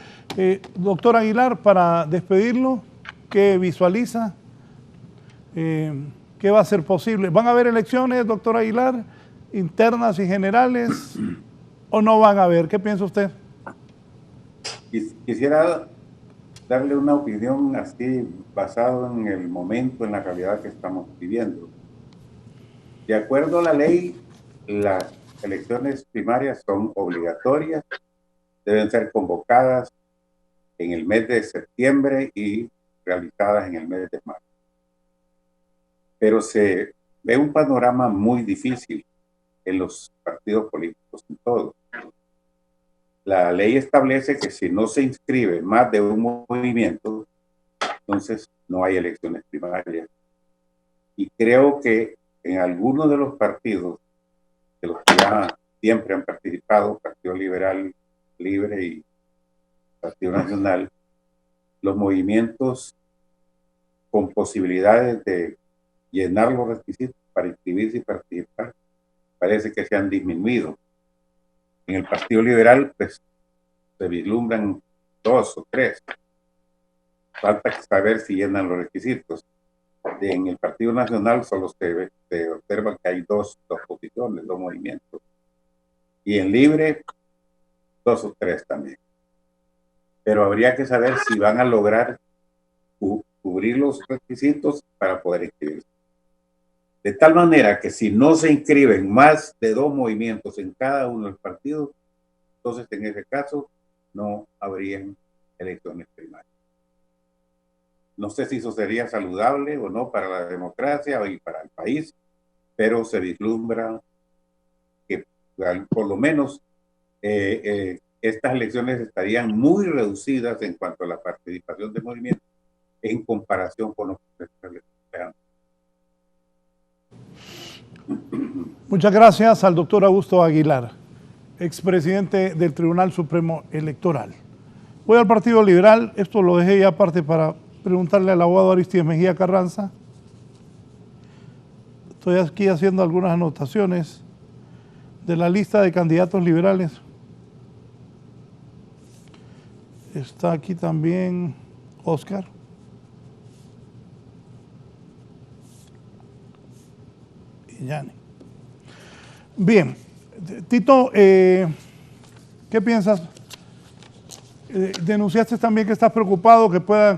Doctor Aguilar, para despedirlo, ¿qué visualiza? ¿Qué va a ser posible? ¿Van a haber elecciones, doctor Aguilar, internas y generales, o no van a haber? ¿Qué piensa usted? Quisiera darle una opinión así, basado en el momento, en la realidad que estamos viviendo. De acuerdo a la ley, las elecciones primarias son obligatorias, deben ser convocadas en el mes de septiembre y realizadas en el mes de marzo. Pero se ve un panorama muy difícil en los partidos políticos, en todo. La ley establece que si no se inscribe más de un movimiento, entonces no hay elecciones primarias. Y creo que en algunos de los partidos, de los que ya siempre han participado, Partido Liberal Libre y Partido Nacional, los movimientos con posibilidades de llenar los requisitos para inscribirse y participar, parece que se han disminuido. En el Partido Liberal, pues, se vislumbran 2 o 3. Falta saber si llenan los requisitos. En el Partido Nacional solo se observa que hay dos posiciones, 2 movimientos. Y en Libre, 2 o 3 también. Pero habría que saber si van a lograr cubrir los requisitos para poder inscribirse. De tal manera que si no se inscriben más de 2 movimientos en cada uno de los partidos, entonces en ese caso no habrían elecciones primarias. No sé si eso sería saludable o no para la democracia y para el país, pero se vislumbra que por lo menos estas elecciones estarían muy reducidas en cuanto a la participación de movimientos en comparación con los que se esperan. Muchas gracias al doctor Augusto Aguilar, expresidente del Tribunal Supremo Electoral. Voy al Partido Liberal, esto lo dejé ya aparte para preguntarle al abogado Aristides Mejía Carranza. Estoy aquí haciendo algunas anotaciones de la lista de candidatos liberales. Está aquí también Oscar. Y Yani. Bien, Tito, ¿qué piensas? Denunciaste también que estás preocupado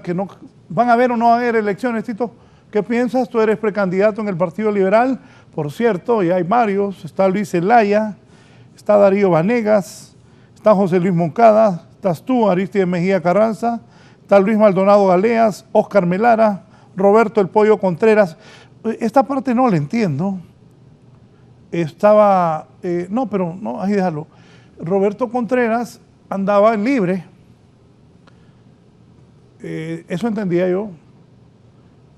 que no van a haber o no van a haber elecciones, Tito. ¿Qué piensas? Tú eres precandidato en el Partido Liberal, por cierto, y hay varios. Está Luis Zelaya, está Darío Vanegas, está José Luis Moncada, estás tú, Aristides Mejía Carranza, está Luis Maldonado Galeas, Oscar Melara, Roberto El Pollo Contreras. Esta parte no la entiendo. Estaba, ahí déjalo. Roberto Contreras andaba en Libre, eso entendía yo,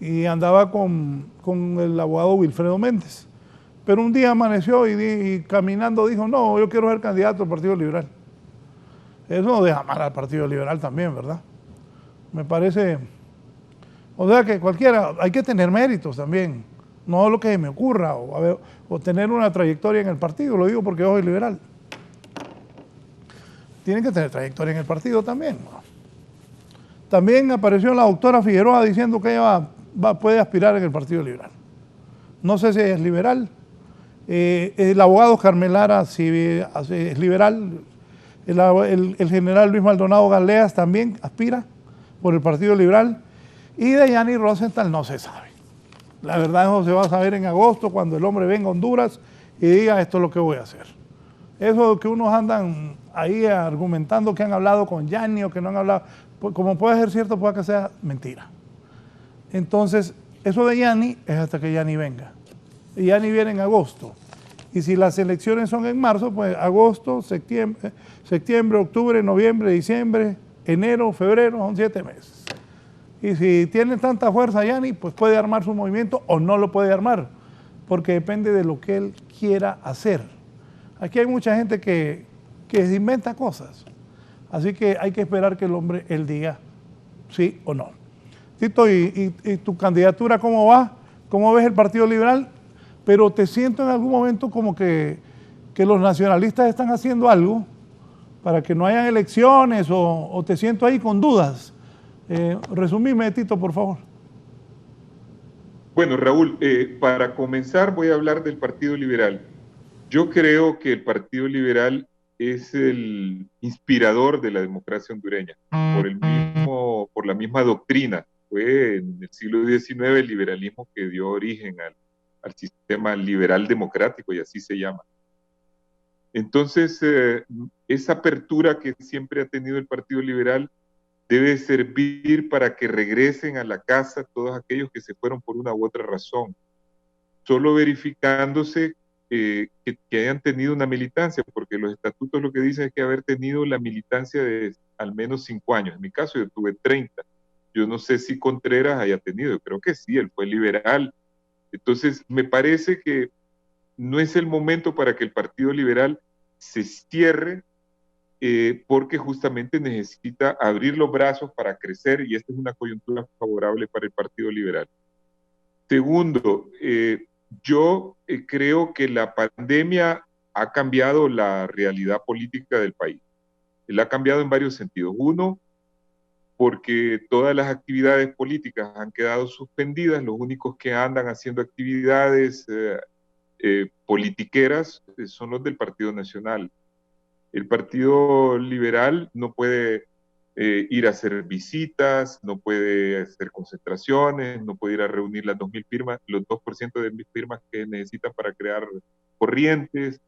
y andaba con el abogado Wilfredo Méndez. Pero un día amaneció y caminando dijo, no, yo quiero ser candidato al Partido Liberal. Eso no deja mal al Partido Liberal también, ¿verdad? Me parece, o sea que cualquiera, hay que tener méritos también. No lo que me ocurra o tener una trayectoria en el partido, lo digo porque yo soy liberal. Tienen que tener trayectoria en el partido también, ¿no? También apareció la doctora Figueroa diciendo que ella puede aspirar en el Partido Liberal. No sé si es liberal. El abogado Carmelara si es liberal. El general Luis Maldonado Galeas también aspira por el Partido Liberal. Y de Yani Rosenthal no se sabe. La verdad eso se va a saber en agosto cuando el hombre venga a Honduras y diga esto es lo que voy a hacer. Eso que unos andan ahí argumentando que han hablado con Yani o que no han hablado, como puede ser cierto, puede que sea mentira. Entonces, eso de Yani es hasta que Yani venga. Y Yani viene en agosto. Y si las elecciones son en marzo, pues agosto, septiembre, octubre, noviembre, diciembre, enero, febrero, son 7 meses. Y si tiene tanta fuerza Yanni, pues puede armar su movimiento o no lo puede armar, porque depende de lo que él quiera hacer. Aquí hay mucha gente que se inventa cosas, así que hay que esperar que el hombre, él diga sí o no. Tito, ¿y tu candidatura cómo va? ¿Cómo ves el Partido Liberal? Pero te siento en algún momento como que los nacionalistas están haciendo algo para que no hayan elecciones, o te siento ahí con dudas. Resumime, Tito, por favor. Bueno, Raúl, para comenzar voy a hablar del Partido Liberal. Yo creo que el Partido Liberal es el inspirador de la democracia hondureña, por la misma doctrina. Fue en el siglo XIX el liberalismo que dio origen al sistema liberal democrático, y así se llama. Entonces, esa apertura que siempre ha tenido el Partido Liberal debe servir para que regresen a la casa todos aquellos que se fueron por una u otra razón, solo verificándose que hayan tenido una militancia, porque los estatutos lo que dicen es que haber tenido la militancia de al menos 5 años. En mi caso yo tuve 30. Yo no sé si Contreras haya tenido, yo creo que sí, él fue liberal. Entonces me parece que no es el momento para que el Partido Liberal se cierre, porque justamente necesita abrir los brazos para crecer, y esta es una coyuntura favorable para el Partido Liberal. Segundo, yo creo que la pandemia ha cambiado la realidad política del país. La ha cambiado en varios sentidos. Uno, porque todas las actividades políticas han quedado suspendidas, los únicos que andan haciendo actividades politiqueras son los del Partido Nacional. El Partido Liberal no puede ir a hacer visitas, no puede hacer concentraciones, no puede ir a reunir las 2.000 firmas, los 2% de mis firmas que necesitan para crear corrientes.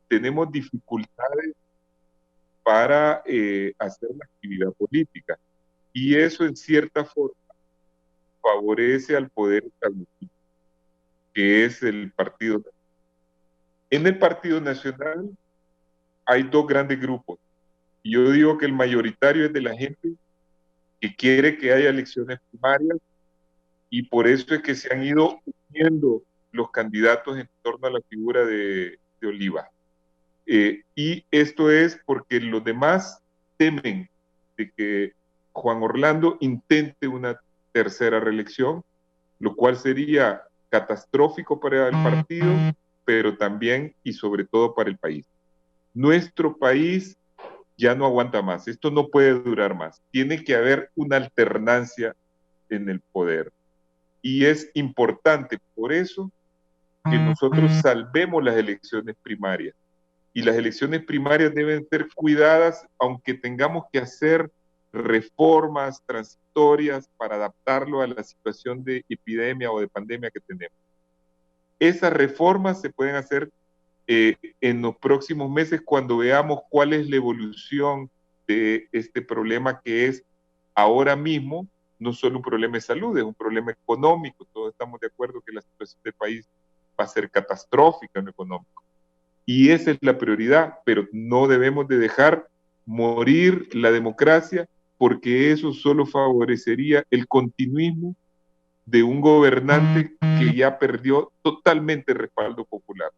Tenemos dificultades para hacer la actividad política, y eso en cierta forma favorece al poder establecido, que es el Partido Nacional. En el Partido Nacional hay 2 grandes grupos, y yo digo que el mayoritario es de la gente que quiere que haya elecciones primarias, y por eso es que se han ido uniendo los candidatos en torno a la figura de Oliva. Y esto es porque los demás temen de que Juan Orlando intente una tercera reelección, lo cual sería catastrófico para el partido, pero también y sobre todo para el país. Nuestro país ya no aguanta más, esto no puede durar más, tiene que haber una alternancia en el poder, y es importante por eso que nosotros salvemos las elecciones primarias, y las elecciones primarias deben ser cuidadas, aunque tengamos que hacer reformas transitorias para adaptarlo a la situación de epidemia o de pandemia que tenemos. Esas reformas se pueden hacer en los próximos meses, cuando veamos cuál es la evolución de este problema, que es ahora mismo no solo un problema de salud, es un problema económico. Todos estamos de acuerdo que la situación del país va a ser catastrófica en lo económico, y esa es la prioridad, pero no debemos de dejar morir la democracia, porque eso solo favorecería el continuismo de un gobernante que ya perdió totalmente el respaldo popular.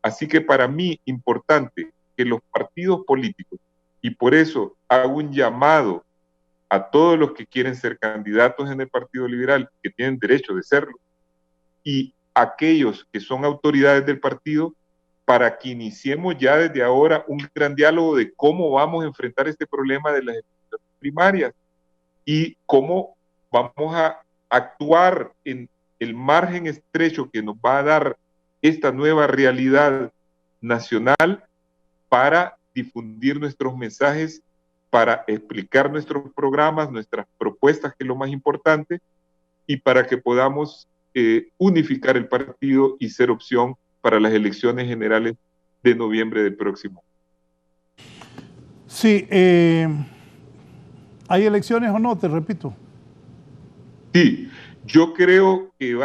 Así que para mí importante que los partidos políticos, y por eso hago un llamado a todos los que quieren ser candidatos en el Partido Liberal, que tienen derecho de serlo, y aquellos que son autoridades del partido, para que iniciemos ya desde ahora un gran diálogo de cómo vamos a enfrentar este problema de las elecciones primarias y cómo vamos a actuar en el margen estrecho que nos va a dar esta nueva realidad nacional para difundir nuestros mensajes, para explicar nuestros programas, nuestras propuestas, que es lo más importante, y para que podamos unificar el partido y ser opción para las elecciones generales de noviembre del próximo. Sí, ¿hay elecciones o no? Te repito. Sí, yo creo que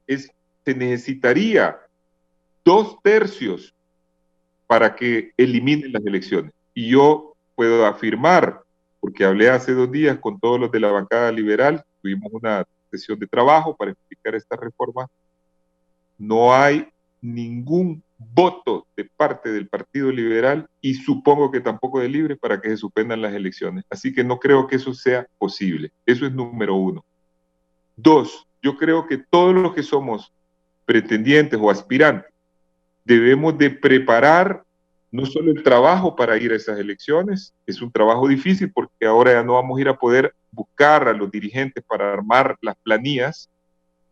se necesitaría 2/3 para que eliminen las elecciones. Y yo puedo afirmar porque hablé hace 2 días con todos los de la bancada liberal, tuvimos una sesión de trabajo para explicar esta reforma. No hay ningún voto de parte del Partido Liberal y supongo que tampoco de Libre para que se suspendan las elecciones. Así que no creo que eso sea posible. Eso es número 1. 2, yo creo que todos los que somos pretendientes o aspirantes debemos de preparar no solo el trabajo para ir a esas elecciones, es un trabajo difícil porque ahora ya no vamos a ir a poder buscar a los dirigentes para armar las planillas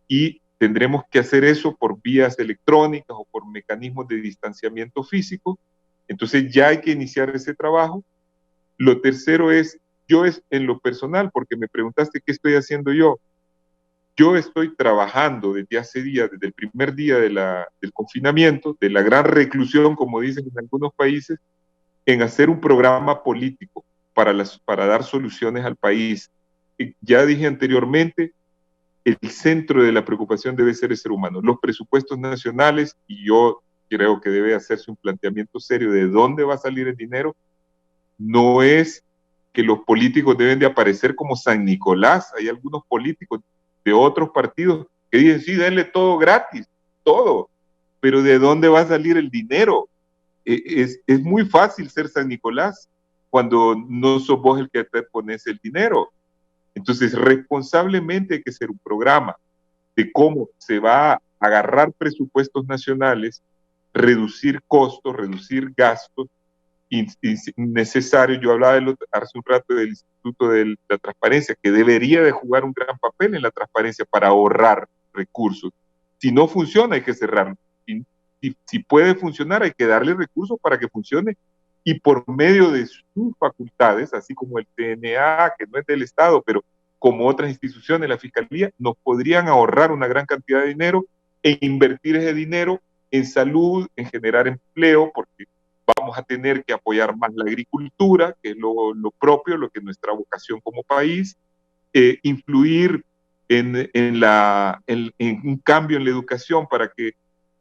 y tendremos que hacer eso por vías electrónicas o por mecanismos de distanciamiento físico. Entonces ya hay que iniciar ese trabajo. Lo tercero es, yo es en lo personal, porque me preguntaste qué estoy haciendo yo. Yo estoy trabajando desde hace días, desde el primer día del confinamiento, de la gran reclusión, como dicen en algunos países, en hacer un programa político para dar soluciones al país. Y ya dije anteriormente, el centro de la preocupación debe ser el ser humano. Los presupuestos nacionales, y yo creo que debe hacerse un planteamiento serio de dónde va a salir el dinero, no es que los políticos deben de aparecer como San Nicolás. Hay algunos políticos de otros partidos que dicen, sí, denle todo gratis, todo, pero ¿de dónde va a salir el dinero? Es muy fácil ser San Nicolás cuando no sos vos el que te pones el dinero. Entonces, responsablemente hay que hacer un programa de cómo se va a agarrar presupuestos nacionales, reducir costos, reducir gastos innecesarios. Yo hablaba hace un rato del Instituto de la Transparencia, que debería de jugar un gran papel en la transparencia para ahorrar recursos. Si no funciona, hay que cerrarlo. Si puede funcionar, hay que darle recursos para que funcione y por medio de sus facultades, así como el TNA, que no es del Estado, pero como otras instituciones, la Fiscalía, nos podrían ahorrar una gran cantidad de dinero e invertir ese dinero en salud, en generar empleo, porque vamos a tener que apoyar más la agricultura, que es lo propio, lo que es nuestra vocación como país, influir en un cambio en la educación para que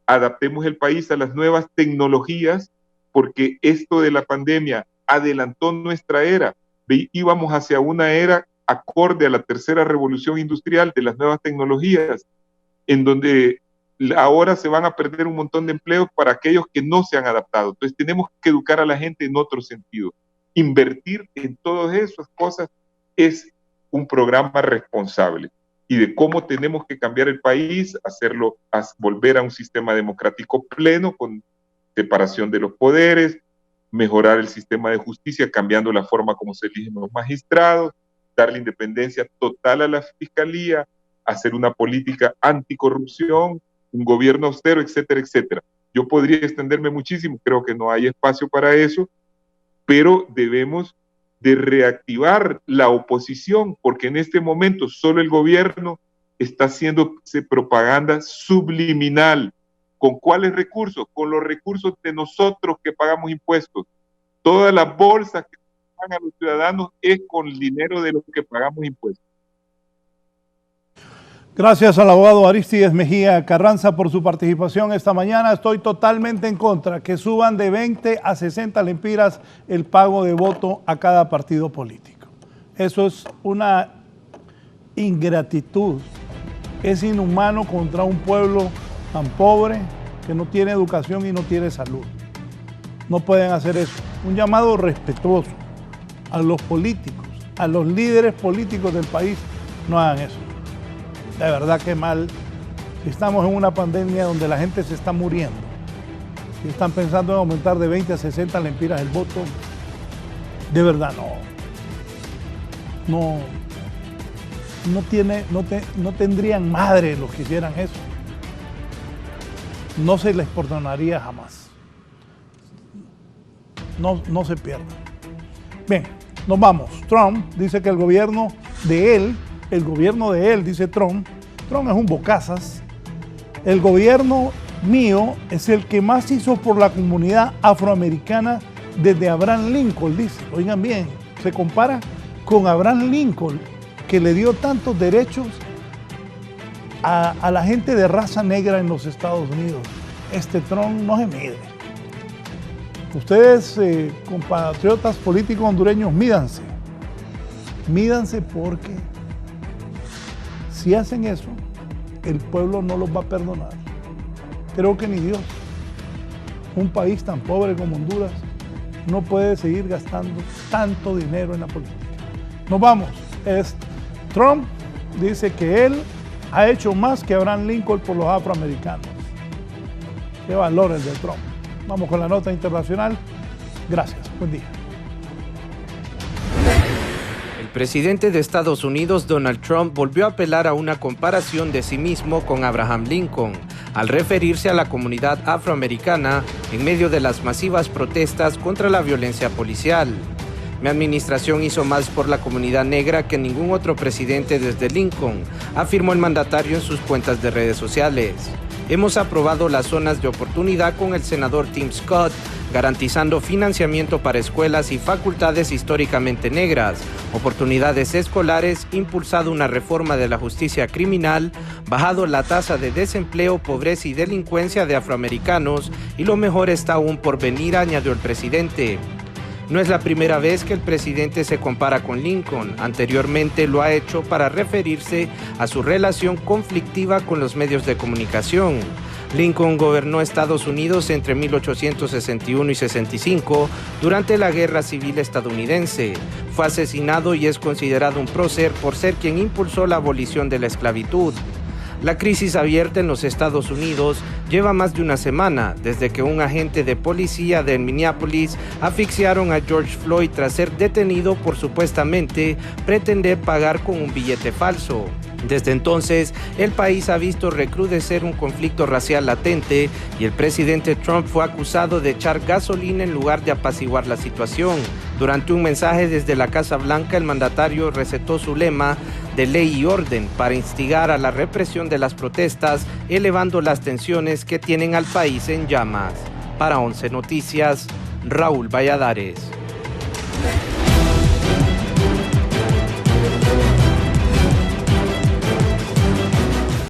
adaptemos el país a las nuevas tecnologías, porque esto de la pandemia adelantó nuestra era. Íbamos hacia una era acorde a la tercera revolución industrial de las nuevas tecnologías, en donde ahora se van a perder un montón de empleos para aquellos que no se han adaptado. Entonces tenemos que educar a la gente en otro sentido. Invertir en todas esas cosas es un programa responsable y de cómo tenemos que cambiar el país, volver a un sistema democrático pleno con separación de los poderes, mejorar el sistema de justicia cambiando la forma como se eligen los magistrados, darle independencia total a la Fiscalía, hacer una política anticorrupción, un gobierno austero, etcétera, etcétera. Yo podría extenderme muchísimo, creo que no hay espacio para eso, pero debemos de reactivar la oposición, porque en este momento solo el gobierno está haciéndose propaganda subliminal. ¿Con cuáles recursos? Con los recursos de nosotros que pagamos impuestos. Todas las bolsas que pagan a los ciudadanos es con el dinero de los que pagamos impuestos. Gracias al abogado Arístides Mejía Carranza por su participación esta mañana. Estoy totalmente en contra que suban de 20 a 60 lempiras el pago de voto a cada partido político. Eso es una ingratitud. Es inhumano contra un pueblo tan pobre que no tiene educación y no tiene salud. No pueden hacer eso. Un llamado respetuoso a los políticos, a los líderes políticos del país, no hagan eso. De verdad que mal. Estamos en una pandemia donde la gente se está muriendo. Si están pensando en aumentar de 20 a 60 lempiras el voto, de verdad no tendrían madre los que hicieran eso. No se les perdonaría jamás. No se pierdan. Bien, nos vamos. Trump dice que el gobierno de él, dice Trump es un bocazas. El gobierno mío es el que más hizo por la comunidad afroamericana desde Abraham Lincoln, dice. Oigan bien, se compara con Abraham Lincoln, que le dio tantos derechos a la gente de raza negra en los Estados Unidos. Este Trump no se mide. Ustedes, compatriotas políticos hondureños, mídanse. Mídanse porque si hacen eso, el pueblo no los va a perdonar. Creo que ni Dios. Un país tan pobre como Honduras no puede seguir gastando tanto dinero en la política. Nos vamos. Trump dice que él ha hecho más que Abraham Lincoln por los afroamericanos. Qué valores de Trump. Vamos con la nota internacional. Gracias. Buen día. El presidente de Estados Unidos, Donald Trump, volvió a apelar a una comparación de sí mismo con Abraham Lincoln, al referirse a la comunidad afroamericana en medio de las masivas protestas contra la violencia policial. Mi administración hizo más por la comunidad negra que ningún otro presidente desde Lincoln, afirmó el mandatario en sus cuentas de redes sociales. Hemos aprobado las zonas de oportunidad con el senador Tim Scott, garantizando financiamiento para escuelas y facultades históricamente negras, oportunidades escolares, impulsado una reforma de la justicia criminal, bajado la tasa de desempleo, pobreza y delincuencia de afroamericanos, y lo mejor está aún por venir, añadió el presidente. No es la primera vez que el presidente se compara con Lincoln. Anteriormente lo ha hecho para referirse a su relación conflictiva con los medios de comunicación. Lincoln gobernó Estados Unidos entre 1861 y 65 durante la Guerra Civil estadounidense. Fue asesinado y es considerado un prócer por ser quien impulsó la abolición de la esclavitud. La crisis abierta en los Estados Unidos lleva más de una semana, desde que un agente de policía de Minneapolis asfixiaron a George Floyd tras ser detenido por supuestamente pretender pagar con un billete falso. Desde entonces, el país ha visto recrudecer un conflicto racial latente y el presidente Trump fue acusado de echar gasolina en lugar de apaciguar la situación. Durante un mensaje desde la Casa Blanca, el mandatario recetó su lema de ley y orden para instigar a la represión de las protestas, elevando las tensiones que tienen al país en llamas. Para 11 Noticias, Raúl Valladares.